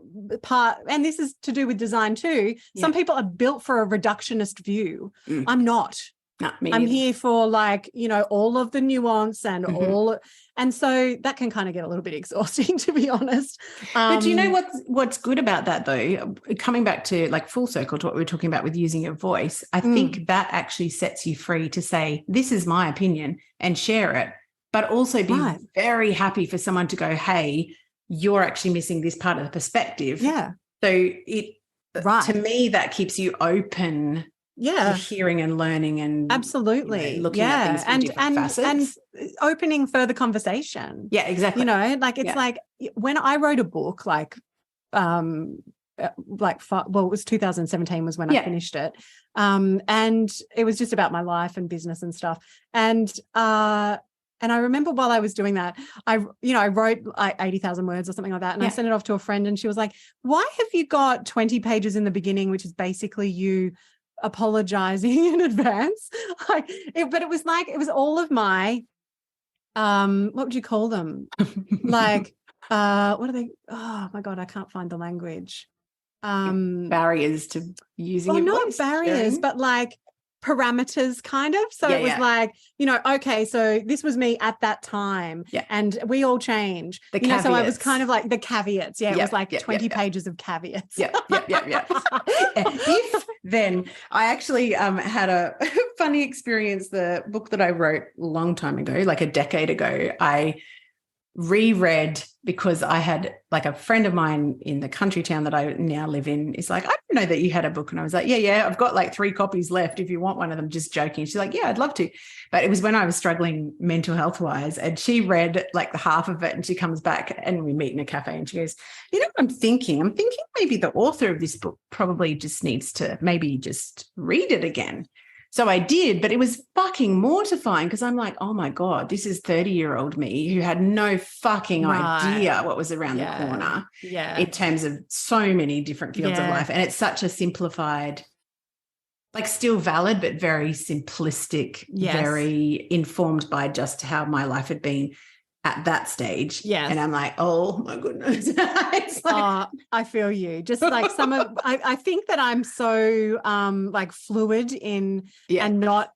[SPEAKER 2] and this is to do with design too. Some people are built for a reductionist view. I'm not. I'm here for like, all of the nuance and and so that can kind of get a little bit exhausting, to be honest.
[SPEAKER 3] But do you know what's good about that though? Coming back to like full circle to what we were talking about with using your voice, I think that actually sets you free to say, this is my opinion, and share it, but also be very happy for someone to go, hey, you're actually missing this part of the perspective.
[SPEAKER 2] Yeah.
[SPEAKER 3] So to me, that keeps you open
[SPEAKER 2] Yeah.
[SPEAKER 3] hearing and learning and
[SPEAKER 2] absolutely,
[SPEAKER 3] looking at things from different facets.
[SPEAKER 2] And opening further conversation.
[SPEAKER 3] Yeah, exactly.
[SPEAKER 2] Like it's like when I wrote a book, it was 2017 was when I finished it. And it was just about my life and business and stuff. And I remember while I was doing that, I wrote like 80,000 words or something like that. And I sent it off to a friend and she was like, why have you got 20 pages in the beginning, which is basically you apologizing in advance? But it was all of my, what would you call them? Like, what are they? Oh my God, I can't find the language.
[SPEAKER 3] Barriers to using your
[SPEAKER 2] not
[SPEAKER 3] voice.
[SPEAKER 2] barriers, but like parameters kind of. So it was like, okay, so this was me at that time and we all change. So I was kind of like the caveats. It was like 20 pages of caveats.
[SPEAKER 3] If then I actually had a funny experience. The book that I wrote a long time ago, like a decade ago, I reread because I had like a friend of mine in the country town that I now live in is like, I didn't know that you had a book. And I was like, yeah, I've got like 3 copies left if you want one of them, just joking. She's like, yeah, I'd love to. But it was when I was struggling mental health wise, and she read like the half of it and she comes back and we meet in a cafe and she goes, you know what I'm thinking maybe the author of this book probably just needs to maybe just read it again. So I did, but it was fucking mortifying because I'm like, oh my God, this is 30-year-old me who had no fucking idea what was around the corner in terms of so many different fields of life. And it's such a simplified, like still valid, but very simplistic, very informed by just how my life had been at that stage.
[SPEAKER 2] Yes.
[SPEAKER 3] And I'm like, oh my goodness. It's like,
[SPEAKER 2] I feel you. Just like some of, I think that I'm so like fluid in and not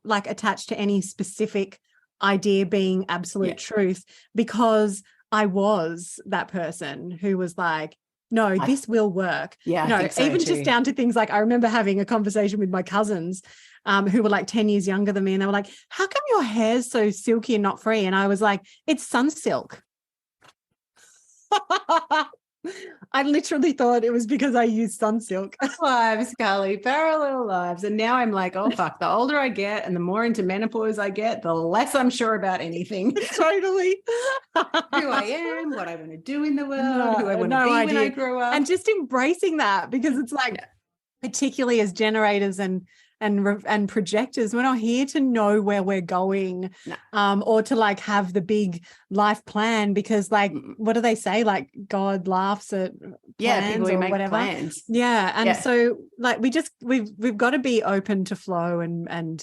[SPEAKER 2] like attached to any specific idea being absolute truth, because I was that person who was like, no, this will work.
[SPEAKER 3] Yeah. I think so
[SPEAKER 2] even
[SPEAKER 3] too.
[SPEAKER 2] just down to things like I remember having a conversation with my cousins who were like 10 years younger than me. And they were like, how come your hair's so silky and not free? And I was like, it's sunsilk. I literally thought it was because I used sunsilk.
[SPEAKER 3] Lives, Carly, parallel lives. And now I'm like, oh, fuck, the older I get and the more into menopause I get, the less I'm sure about anything.
[SPEAKER 2] Totally.
[SPEAKER 3] Who I am, what I want to do in the world, who I want to be when I grow up.
[SPEAKER 2] And just embracing that, because it's like, particularly as generators and projectors, we're not here to know where we're going, or to like have the big life plan, because like what do they say, like God laughs at plans or whatever plans. And so like we've got to be open to flow and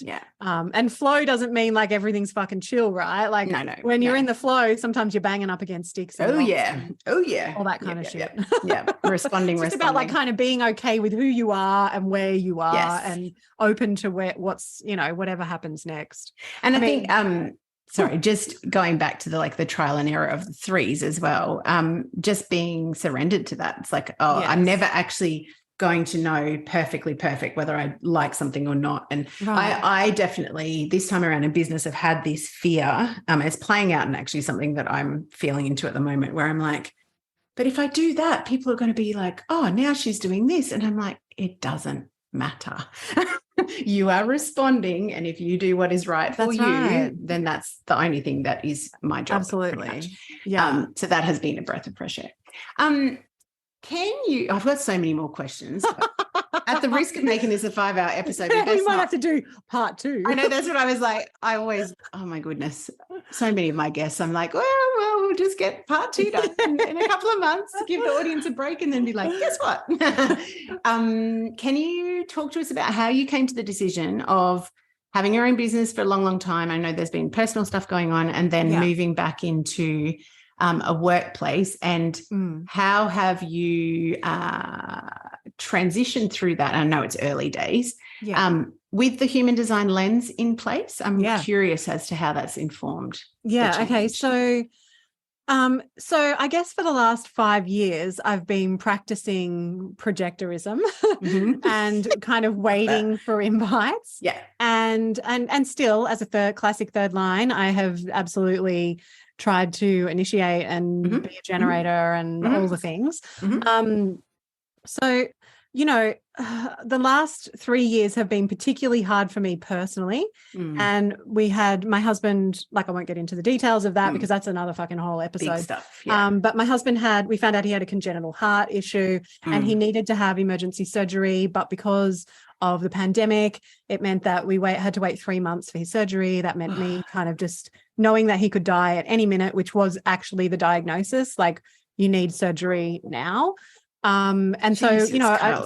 [SPEAKER 2] flow doesn't mean like everything's fucking chill, right? Like when you're in the flow, sometimes you're banging up against sticks and all that kind of shit.
[SPEAKER 3] Responding
[SPEAKER 2] it's just about like kind of being okay with who you are and where you are, and open to what's whatever happens next.
[SPEAKER 3] And I think sorry, just going back to the trial and error of the 3s as well, just being surrendered to that. It's like, I'm never actually going to know perfectly perfect whether I like something or not. And I definitely this time around in business have had this fear. It's playing out in actually something that I'm feeling into at the moment, where I'm like, but if I do that, people are going to be like, oh, now she's doing this. And I'm like, it doesn't matter. You are responding, and if you do what is right for you, then that's the only thing that is my job.
[SPEAKER 2] Absolutely.
[SPEAKER 3] So that has been a breath of fresh air. I've got so many more questions. At the risk of making this a 5-hour episode,
[SPEAKER 2] we might have to do part 2.
[SPEAKER 3] I know, that's what I was like. I always, oh my goodness, so many of my guests, I'm like, well, we'll just get part 2 done in a couple of months, give the audience a break, and then be like, guess what? Can you talk to us about how you came to the decision of having your own business for a long, long time? I know there's been personal stuff going on, and then moving back into a workplace, and how have you transitioned through that? I know it's early days. With the human design lens in place, I'm curious as to how that's informed.
[SPEAKER 2] Okay. So I guess for the last 5 years, I've been practicing projectorism and kind of waiting for invites. And still, as a classic third line, I have absolutely tried to initiate and be a generator and all the things. So the last 3 years have been particularly hard for me personally. And my husband, like, I won't get into the details of that because that's another fucking whole episode.
[SPEAKER 3] Big stuff. Yeah.
[SPEAKER 2] But my husband we found out he had a congenital heart issue and he needed to have emergency surgery. But because of the pandemic, it meant that we had to wait 3 months for his surgery. That meant me kind of just knowing that he could die at any minute, which was actually the diagnosis. Like, you need surgery now. And
[SPEAKER 3] Jesus,
[SPEAKER 2] so,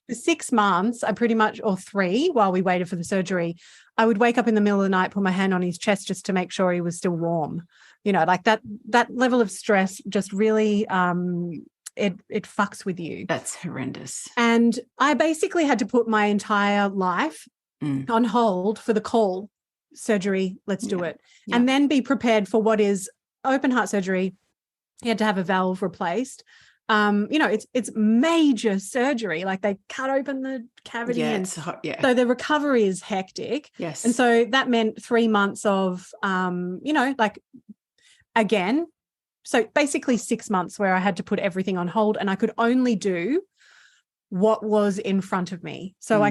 [SPEAKER 2] for 6 months, I pretty much, or 3 while we waited for the surgery, I would wake up in the middle of the night, put my hand on his chest just to make sure he was still warm. Like that level of stress just really, it fucks with you.
[SPEAKER 3] That's horrendous.
[SPEAKER 2] And I basically had to put my entire life on hold for the call, surgery, let's do it. Yeah. And then be prepared for what is open heart surgery. He had to have a valve replaced. It's major surgery. Like, they cut open the cavity.
[SPEAKER 3] Yeah,
[SPEAKER 2] so the recovery is hectic.
[SPEAKER 3] Yes.
[SPEAKER 2] And so that meant 3 months of, again, so basically 6 months where I had to put everything on hold and I could only do what was in front of me. So I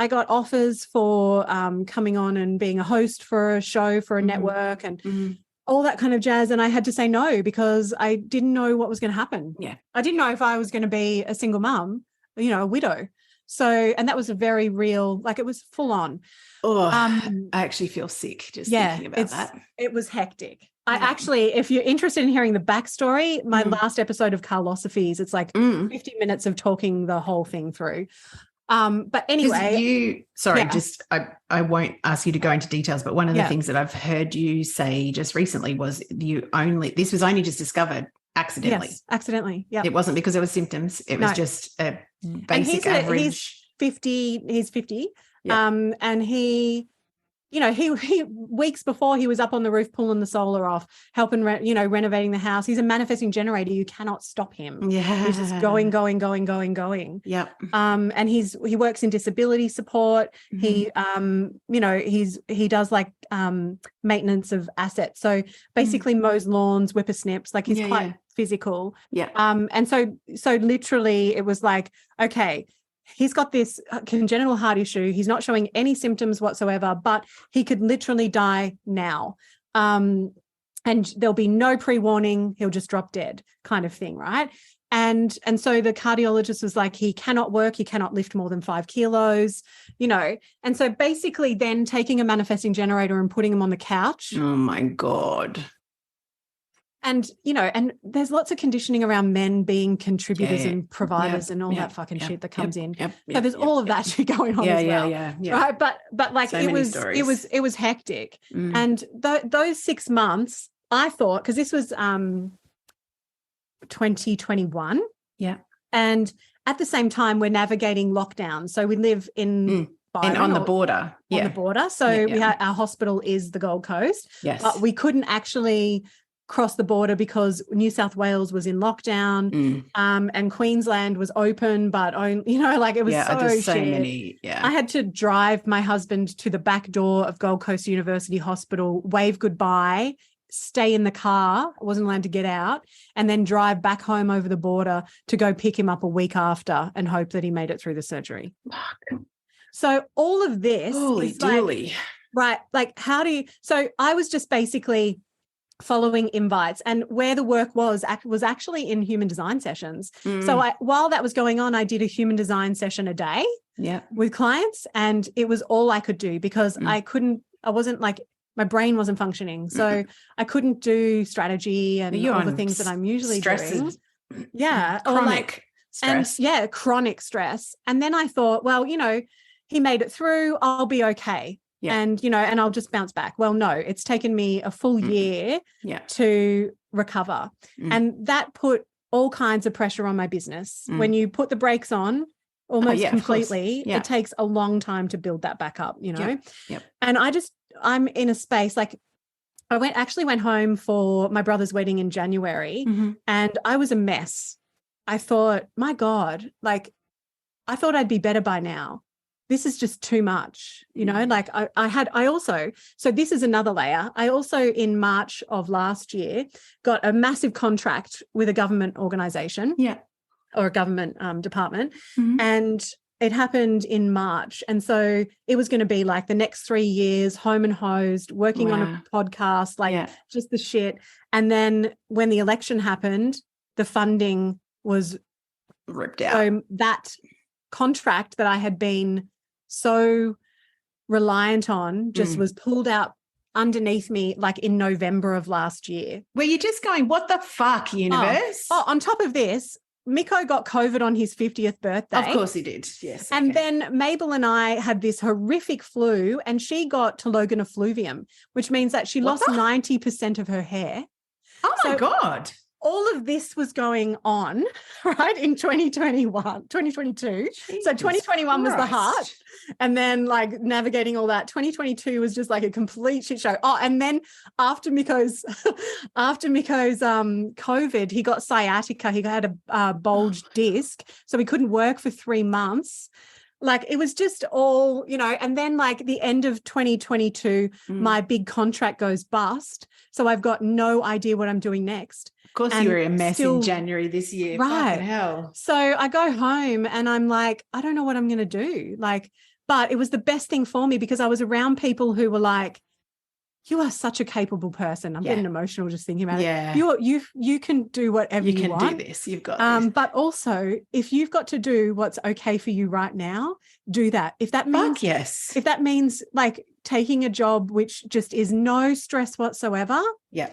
[SPEAKER 2] got offers for coming on and being a host for a show for a network and all that kind of jazz. And I had to say no because I didn't know what was going to happen.
[SPEAKER 3] Yeah.
[SPEAKER 2] I didn't know if I was going to be a single mum, a widow. So, and that was a very real, like, it was full on.
[SPEAKER 3] Oh, I actually feel sick just thinking about that.
[SPEAKER 2] It was hectic. I actually, if you're interested in hearing the backstory, my last episode of Karlosophies, it's like 50 minutes of talking the whole thing through. But anyway,
[SPEAKER 3] I won't ask you to go into details, but one of the things that I've heard you say just recently was this was only just discovered accidentally.
[SPEAKER 2] Yes, accidentally. Yeah.
[SPEAKER 3] It wasn't because there were symptoms. It was just a basic average.
[SPEAKER 2] He's 50.
[SPEAKER 3] Yeah.
[SPEAKER 2] And he weeks before he was up on the roof pulling the solar off, helping, renovating the house. He's a manifesting generator. You cannot stop him.
[SPEAKER 3] Yeah.
[SPEAKER 2] He's just going.
[SPEAKER 3] Yeah.
[SPEAKER 2] And he works in disability support. He, he does like maintenance of assets. So basically mows lawns, whippersnips, like he's quite physical.
[SPEAKER 3] Yeah.
[SPEAKER 2] And so literally it was like, okay, he's got this congenital heart issue. He's not showing any symptoms whatsoever, but he could literally die now. And there'll be no pre-warning. He'll just drop dead kind of thing, right? And so the cardiologist was like, he cannot work. He cannot lift more than 5 kilos, And so basically then taking a manifesting generator and putting him on the couch.
[SPEAKER 3] Oh, my God.
[SPEAKER 2] And, and there's lots of conditioning around men being contributors and providers and all that fucking shit that comes in. So there's all of that shit going on as well.
[SPEAKER 3] Yeah.
[SPEAKER 2] Right. But like, so it was hectic. And those 6 months, I thought, because this was 2021.
[SPEAKER 3] Yeah.
[SPEAKER 2] And at the same time, we're navigating lockdown. So we live in
[SPEAKER 3] Byron, and on the border.
[SPEAKER 2] On the border. So we have, our hospital is the Gold Coast.
[SPEAKER 3] Yes.
[SPEAKER 2] But we couldn't actually cross the border because New South Wales was in lockdown, and Queensland was open, but it was so
[SPEAKER 3] many. Yeah,
[SPEAKER 2] I had to drive my husband to the back door of Gold Coast University Hospital, wave goodbye, stay in the car, I wasn't allowed to get out, and then drive back home over the border to go pick him up a week after and hope that he made it through the surgery. So all of this is
[SPEAKER 3] like,
[SPEAKER 2] right, like how do you? So I was just basically following invites, and where the work was actually in human design sessions. So while that was going on, I did a human design session a day with clients, and it was all I could do because my brain wasn't functioning. So I couldn't do strategy and all the things that I'm usually doing.
[SPEAKER 3] Chronic stress.
[SPEAKER 2] And chronic stress. And then I thought, well, he made it through, I'll be okay. Yeah. And, and I'll just bounce back. Well, no, it's taken me a full year to recover. And that put all kinds of pressure on my business. When you put the brakes on almost completely, it takes a long time to build that back up, Yep. And I'm in a space like I went home for my brother's wedding in January and I was a mess. I thought, my God, like I thought I'd be better by now. This is just too much, like so this is another layer. I also in March of last year got a massive contract with a government organization.
[SPEAKER 3] Yeah.
[SPEAKER 2] or a government department.
[SPEAKER 3] Mhm.
[SPEAKER 2] And it happened in March. And so it was going to be like the next 3 years, home and hosed, working on a podcast, like just the shit. And then when the election happened, the funding was
[SPEAKER 3] ripped out.
[SPEAKER 2] So that contract that I had been so reliant on just was pulled out underneath me like in November of last year.
[SPEAKER 3] Were you just going, what the fuck, universe?
[SPEAKER 2] Oh, on top of this, Mikko got COVID on his 50th birthday.
[SPEAKER 3] Of course he did, yes.
[SPEAKER 2] And then Mabel and I had this horrific flu, and she got telogen effluvium, which means that she lost 90% of her hair.
[SPEAKER 3] Oh, my God.
[SPEAKER 2] All of this was going on, right, in 2022.
[SPEAKER 3] Jesus
[SPEAKER 2] so 2021 was the
[SPEAKER 3] Christ.
[SPEAKER 2] heart. And then like navigating all that, 2022 was just like a complete shit show. Oh, and then after Mikko's COVID, he got sciatica. He had a bulged disc, so he couldn't work for 3 months. Like it was just all, and then like the end of 2022, my big contract goes bust. So I've got no idea what I'm doing next.
[SPEAKER 3] Of course, you were a mess in January this year.
[SPEAKER 2] Right.
[SPEAKER 3] Fucking hell.
[SPEAKER 2] So I go home and I'm like, I don't know what I'm going to do. Like, but it was the best thing for me because I was around people who were like, you are such a capable person. I'm getting emotional just thinking about it. You can do whatever you want.
[SPEAKER 3] You can do this. You've got this.
[SPEAKER 2] But also, if you've got to do what's okay for you right now, do that. If that means if that means like taking a job which just is no stress whatsoever.
[SPEAKER 3] Yeah.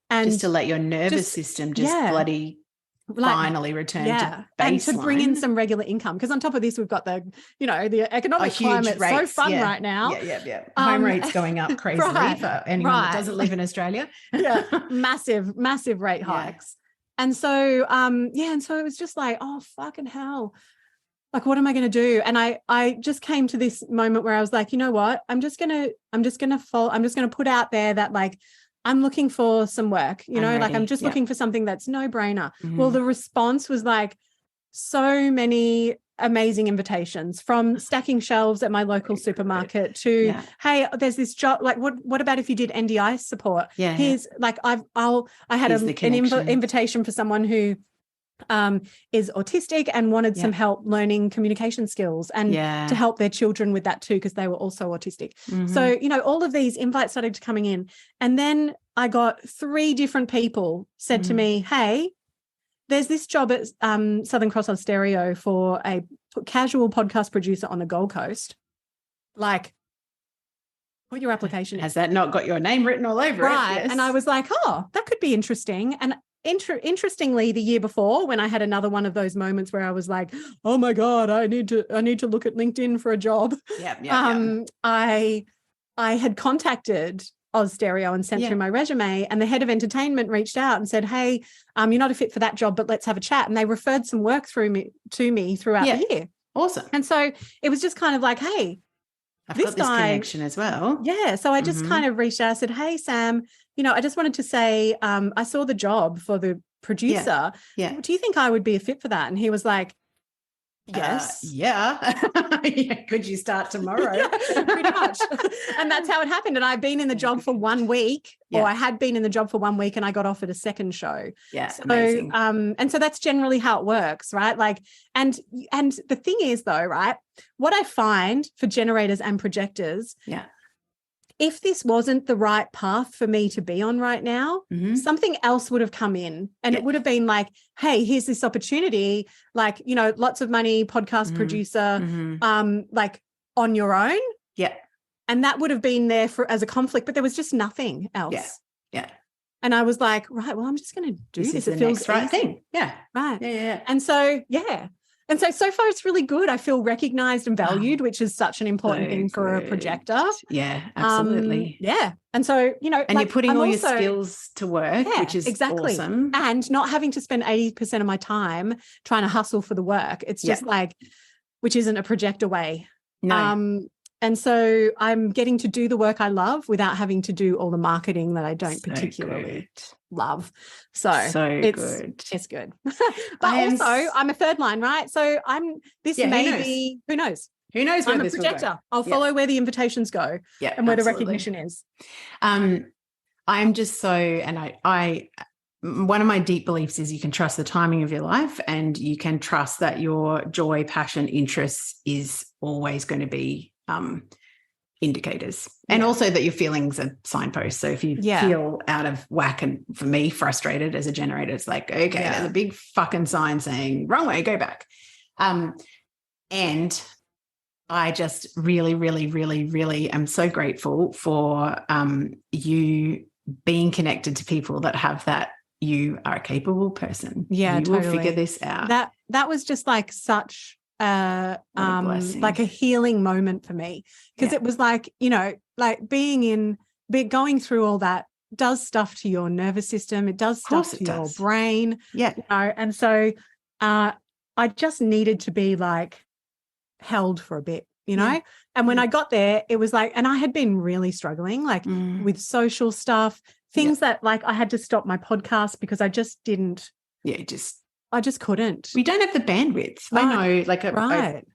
[SPEAKER 2] And
[SPEAKER 3] just to let your nervous system just bloody finally return to baseline.
[SPEAKER 2] And to bring in some regular income. Because on top of this, we've got the economic climate so fun right now.
[SPEAKER 3] Yeah. Home rates going up crazily for anyone that doesn't live in Australia.
[SPEAKER 2] Massive rate hikes. And so, and so it was just like, oh, fucking hell. Like, what am I going to do? And I just came to this moment where I was like, you know what? I'm just going to put out there that like, I'm looking for some work, I'm just looking for something that's no brainer. Mm-hmm. Well, the response was like so many amazing invitations from stacking shelves at my local supermarket to, hey, there's this job. Like, what about if you did NDI support? Here's like, I had an invitation for someone who is autistic and wanted some help learning communication skills and to help their children with that too, because they were also autistic. Mm-hmm. So, all of these invites started coming in. And then I got 3 different people said to me, hey, there's this job at Southern Cross on Stereo for a casual podcast producer on the Gold Coast. Like, put your application in.
[SPEAKER 3] Has that not got your name written all over it?
[SPEAKER 2] Right. Yes. And I was like, oh, that could be interesting. And interestingly, the year before, when I had another one of those moments where I was like, oh my God, I need to look at LinkedIn for a job. I had contacted Oz Stereo and sent through my resume, and the head of entertainment reached out and said, hey, you're not a fit for that job, but let's have a chat. And they referred some work to me throughout the year.
[SPEAKER 3] Awesome.
[SPEAKER 2] And so it was just kind of like, hey,
[SPEAKER 3] I've got this connection as well.
[SPEAKER 2] Yeah. So I just kind of reached out. I said, hey, Sam, I just wanted to say, I saw the job for the producer.
[SPEAKER 3] Yeah.
[SPEAKER 2] Do you think I would be a fit for that? And he was like, yes.
[SPEAKER 3] Could you start tomorrow?
[SPEAKER 2] Pretty much. And that's how it happened. And I've been in the job for 1 week, or I had been in the job for 1 week, and I got offered a second show.
[SPEAKER 3] Yeah.
[SPEAKER 2] So,
[SPEAKER 3] amazing.
[SPEAKER 2] And so that's generally how it works, right? Like, and the thing is though, right, what I find for generators and projectors, if this wasn't the right path for me to be on right now, something else would have come in, and it would have been like, hey, here's this opportunity, like, lots of money, podcast producer, like on your own.
[SPEAKER 3] Yeah.
[SPEAKER 2] And that would have been there as a conflict, but there was just nothing else.
[SPEAKER 3] Yeah.
[SPEAKER 2] And I was like, right, well, I'm just going to do this. It feels
[SPEAKER 3] right thing. Yeah.
[SPEAKER 2] Right.
[SPEAKER 3] Yeah.
[SPEAKER 2] And so, And so far it's really good. I feel recognized and valued, which is such an important thing for a projector.
[SPEAKER 3] Yeah, absolutely.
[SPEAKER 2] And so,
[SPEAKER 3] and you're putting all your skills to work, which is awesome.
[SPEAKER 2] And not having to spend 80% of my time trying to hustle for the work. It's just like, which isn't a projector way.
[SPEAKER 3] No.
[SPEAKER 2] And so I'm getting to do the work I love without having to do all the marketing that I don't particularly love. So it's good. It's good. But also I'm a third line, right? So who knows?
[SPEAKER 3] Who knows where
[SPEAKER 2] I'm a
[SPEAKER 3] this
[SPEAKER 2] projector.
[SPEAKER 3] will go.
[SPEAKER 2] I'll follow where the invitations go and where the recognition is.
[SPEAKER 3] I'm just so, and I one of my deep beliefs is you can trust the timing of your life, and you can trust that your joy, passion, interests is always going to be indicators. And also that your feelings are signposts. So if you feel out of whack, and for me, frustrated as a generator, it's like, okay, there's a big fucking sign saying wrong way, go back. And I just really, really, really, really am so grateful for you being connected to people that have that. You are a capable person.
[SPEAKER 2] Yeah,
[SPEAKER 3] you will figure this out.
[SPEAKER 2] That was just like such like a healing moment for me, because it was like, you know, like going through all that does stuff to your nervous system. It does stuff to your brain.
[SPEAKER 3] Yeah.
[SPEAKER 2] You know, and so I just needed to be like held for a bit, you know? And when I got there, it was like, and I had been really struggling like with social stuff, things that like I had to stop my podcast because I just didn't. I just couldn't.
[SPEAKER 3] We don't have the bandwidth. Right. I know, like,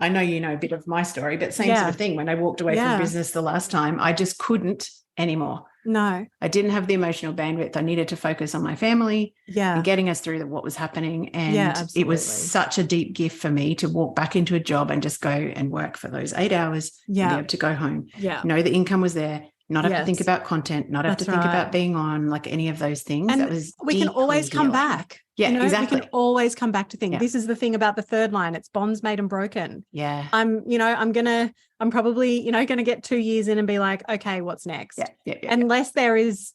[SPEAKER 3] I know you know a bit of my story, but same sort of thing. When I walked away from business the last time, I just couldn't anymore.
[SPEAKER 2] No.
[SPEAKER 3] I didn't have the emotional bandwidth. I needed to focus on my family and getting us through what was happening. And it was such a deep gift for me to walk back into a job and just go and work for those 8 hours and be able to go home. Yeah. Know the income was there. Not have to think about content, not have to think about being on, like any of those things.
[SPEAKER 2] And
[SPEAKER 3] that was
[SPEAKER 2] we can always come back.
[SPEAKER 3] Yeah,
[SPEAKER 2] you know,
[SPEAKER 3] exactly.
[SPEAKER 2] We can always come back to things. Yeah. This is the thing about the third line. It's bonds made and broken.
[SPEAKER 3] Yeah.
[SPEAKER 2] I'm probably, you know, going to get 2 years in and be like, okay, what's next? Yeah. Unless there's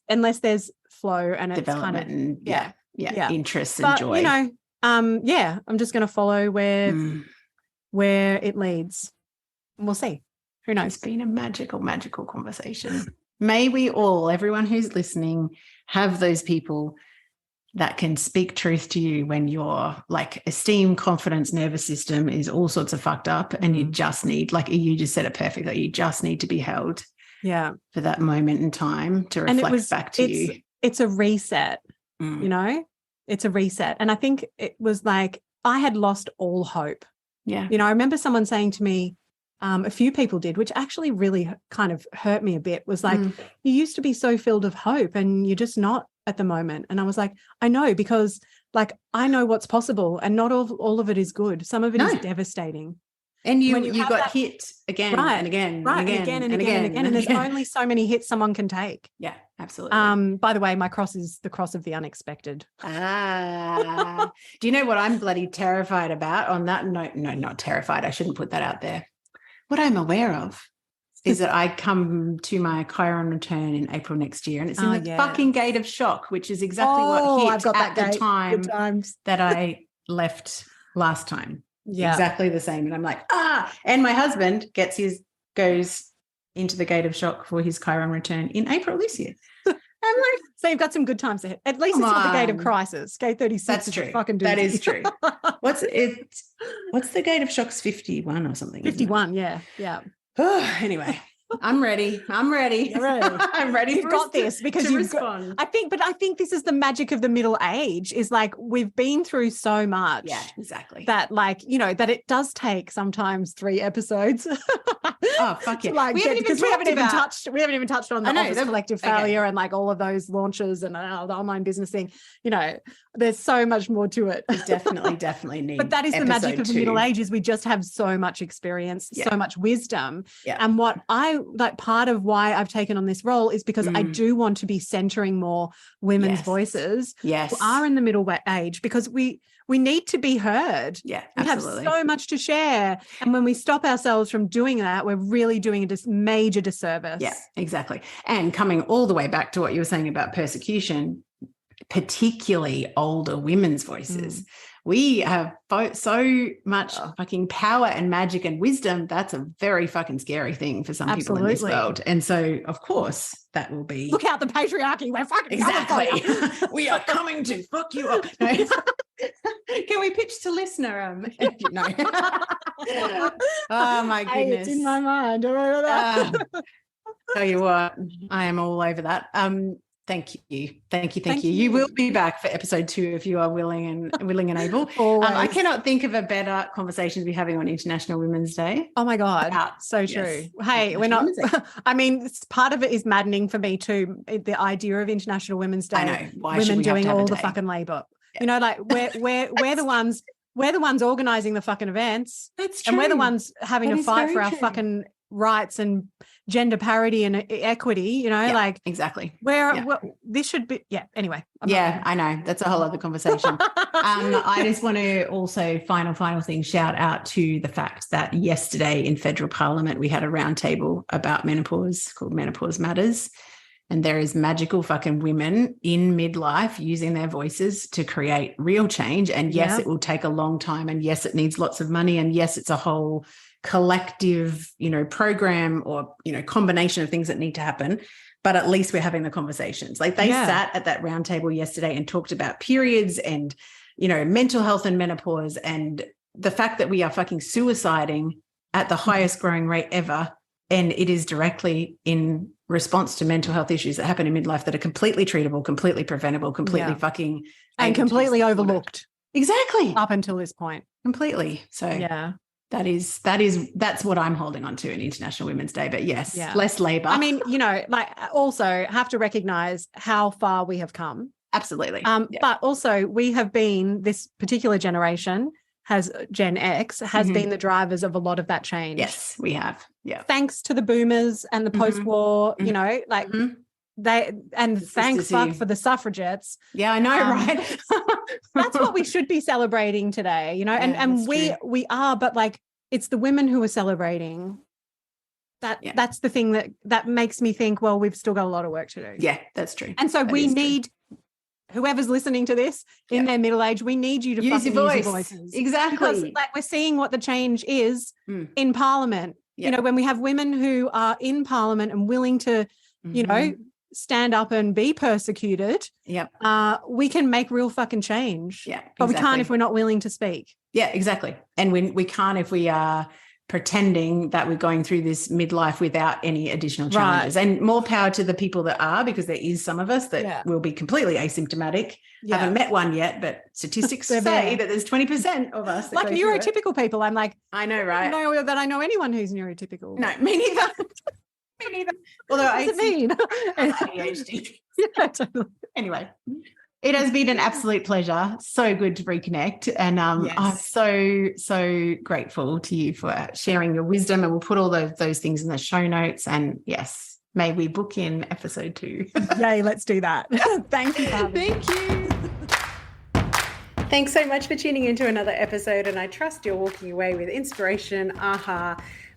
[SPEAKER 2] flow and it's kind of,
[SPEAKER 3] interests and joy.
[SPEAKER 2] You know, I'm just going to follow where it leads. And we'll see. Who knows?
[SPEAKER 3] It's been a magical, magical conversation. May we all, everyone who's listening, have those people that can speak truth to you when your like esteem, confidence, nervous system is all sorts of fucked up, and you just need, like you just said it perfectly, you just need to be held for that moment in time to reflect back to you.
[SPEAKER 2] It's a reset, you know, it's a reset. And I think it was like I had lost all hope. Yeah. You know, I remember someone saying to me, a few people did, which actually really kind of hurt me a bit, was like, you used to be so filled of hope and you're just not at the moment. And I was like, I know, because like I know what's possible, and not all of it is good. Some of it is devastating.
[SPEAKER 3] And you got hit again and again and again and again.
[SPEAKER 2] And there's only so many hits someone can take.
[SPEAKER 3] Yeah, absolutely.
[SPEAKER 2] By the way, my cross is the cross of the unexpected.
[SPEAKER 3] Do you know what I'm bloody terrified about on that? No, not terrified. I shouldn't put that out there. What I'm aware of is that I come to my Chiron return in April next year, and it's in the fucking gate of shock, which is exactly what hit at the time that I left last time. Yeah. Exactly the same. And I'm like, and my husband goes into the gate of shock for his Chiron return in April this year. I'm like,
[SPEAKER 2] so you've got some good times ahead. At least it's not the gate of crisis. Gate 36.
[SPEAKER 3] That's true.
[SPEAKER 2] Fucking
[SPEAKER 3] that is true. What's the gate of shock's 51 or something?
[SPEAKER 2] 51. Yeah.
[SPEAKER 3] Anyway, I'm ready. I'm ready.
[SPEAKER 2] You're ready.
[SPEAKER 3] I'm ready.
[SPEAKER 2] You've got this because you respond. I think this is the magic of the middle age, is like we've been through so much.
[SPEAKER 3] Yeah, exactly.
[SPEAKER 2] That like, you know, that it does take sometimes 3 episodes.
[SPEAKER 3] Oh, fuck yeah.
[SPEAKER 2] Like, we haven't even touched on the office collective failure and like all of those launches and the online business thing. You know, there's so much more to it.
[SPEAKER 3] We definitely need.
[SPEAKER 2] But that is the magic of the middle age, is we just have so much experience, so much wisdom. Yeah. And what I like, part of why I've taken on this role is because I do want to be centering more women's voices who are in the middle age, because we need to be heard.
[SPEAKER 3] Yeah,
[SPEAKER 2] we
[SPEAKER 3] absolutely.
[SPEAKER 2] have so much to share. And when we stop ourselves from doing that, we're really doing a major disservice.
[SPEAKER 3] Yeah, exactly. And coming all the way back to what you were saying about persecution, particularly older women's voices. We have so much fucking power and magic and wisdom. That's a very fucking scary thing for some people in this world. And so, of course, that will be...
[SPEAKER 2] Look out, the patriarchy. We're fucking
[SPEAKER 3] exactly. We are coming to fuck you up. No. Can we pitch to listener? No. Oh, my goodness.
[SPEAKER 2] Hey, it's in my mind.
[SPEAKER 3] Tell you what, I am all over that. Thank you. You will be back for episode 2 if you are willing and able. I cannot think of a better conversation to be having on International Women's Day.
[SPEAKER 2] Oh my God. So true. Hey, we're not, I mean, part of it is maddening for me too. The idea of International Women's Day,
[SPEAKER 3] I know. Why
[SPEAKER 2] women
[SPEAKER 3] should we
[SPEAKER 2] doing
[SPEAKER 3] have to have
[SPEAKER 2] all
[SPEAKER 3] a
[SPEAKER 2] the
[SPEAKER 3] day?
[SPEAKER 2] fucking labor. Yeah. You know, like we're the ones organizing the fucking events.
[SPEAKER 3] That's true.
[SPEAKER 2] And we're the ones having to fight for our fucking rights and gender parity and equity, you know, like
[SPEAKER 3] exactly
[SPEAKER 2] this should be. Yeah. Anyway.
[SPEAKER 3] I know that's a whole other conversation. I just want to also final thing, shout out to the fact that yesterday in federal parliament, we had a roundtable about menopause called Menopause Matters. And there is magical fucking women in midlife using their voices to create real change. And yes, it will take a long time. And yes, it needs lots of money. And yes, it's a whole collective, program or, combination of things that need to happen. But at least we're having the conversations. Like they sat at that round table yesterday and talked about periods and, mental health and menopause and the fact that we are fucking suiciding at the highest growing rate ever. And it is directly in response to mental health issues that happen in midlife that are completely treatable, completely preventable, completely fucking
[SPEAKER 2] and completely overlooked.
[SPEAKER 3] Exactly.
[SPEAKER 2] Up until this point.
[SPEAKER 3] Completely. So that's what I'm holding on to in International Women's Day. But yes, less labor.
[SPEAKER 2] I mean, also have to recognize how far we have come.
[SPEAKER 3] Absolutely.
[SPEAKER 2] But also we have been, this particular generation Gen X has been the drivers of a lot of that change.
[SPEAKER 3] Yes, we have. Yeah.
[SPEAKER 2] Thanks to the boomers and the post-war, thank fuck for the suffragettes.
[SPEAKER 3] Yeah, I know, right?
[SPEAKER 2] That's what we should be celebrating today, and we are, but like it's the women who are celebrating. That's the thing that makes me think, well, we've still got a lot of work to do.
[SPEAKER 3] Yeah, that's true.
[SPEAKER 2] And so we need whoever's listening to this in their middle age, we need you to
[SPEAKER 3] use your
[SPEAKER 2] voices.
[SPEAKER 3] Exactly.
[SPEAKER 2] Because we're seeing what the change is in Parliament. When we have women who are in Parliament and willing to, stand up and be persecuted, we can make real fucking change.
[SPEAKER 3] Yeah.
[SPEAKER 2] But we can't if we're not willing to speak.
[SPEAKER 3] Yeah, exactly. And we can't if we are pretending that we're going through this midlife without any additional challenges. And more power to the people that are, because there is some of us that will be completely asymptomatic. Haven't met one yet, but statistics say that there's 20% of us that
[SPEAKER 2] like neurotypical people. I'm like,
[SPEAKER 3] I know, right?
[SPEAKER 2] I don't know that I know anyone who's neurotypical.
[SPEAKER 3] No, me neither. Me neither. Although
[SPEAKER 2] what does it mean?
[SPEAKER 3] ADHD. Totally. Anyway. It has been an absolute pleasure. So good to reconnect. And I'm so grateful to you for sharing your wisdom. And we'll put all those things in the show notes. And yes, may we book in episode 2.
[SPEAKER 2] Yay, let's do that. Thank you, Barbie.
[SPEAKER 3] Thank you.
[SPEAKER 1] Thanks so much for tuning into another episode. And I trust you're walking away with inspiration,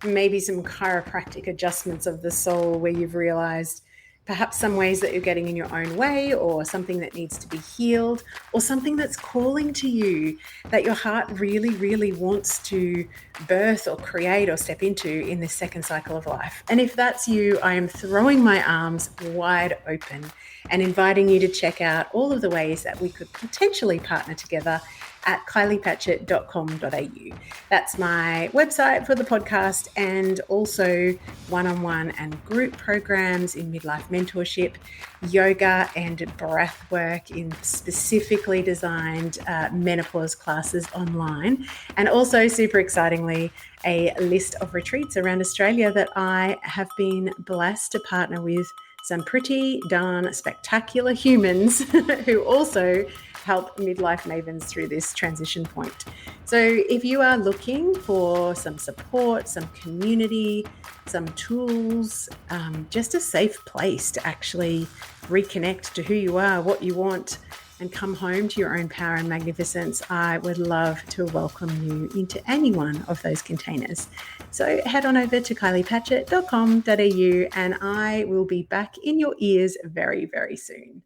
[SPEAKER 1] maybe some chiropractic adjustments of the soul where you've realized perhaps some ways that you're getting in your own way, or something that needs to be healed, or something that's calling to you that your heart really, really wants to birth or create or step into in this second cycle of life. And if that's you, I am throwing my arms wide open and inviting you to check out all of the ways that we could potentially partner together at kyliepatchett.com.au. That's my website for the podcast, and also one-on-one and group programs in midlife mentorship, yoga and breath work in specifically designed menopause classes online, and also super excitingly, a list of retreats around Australia that I have been blessed to partner with some pretty darn spectacular humans who also help midlife mavens through this transition point. So if you are looking for some support, some community, some tools, just a safe place to actually reconnect to who you are, what you want, and come home to your own power and magnificence, I would love to welcome you into any one of those containers. So head on over to kyliepatchett.com.au and I will be back in your ears very, very soon.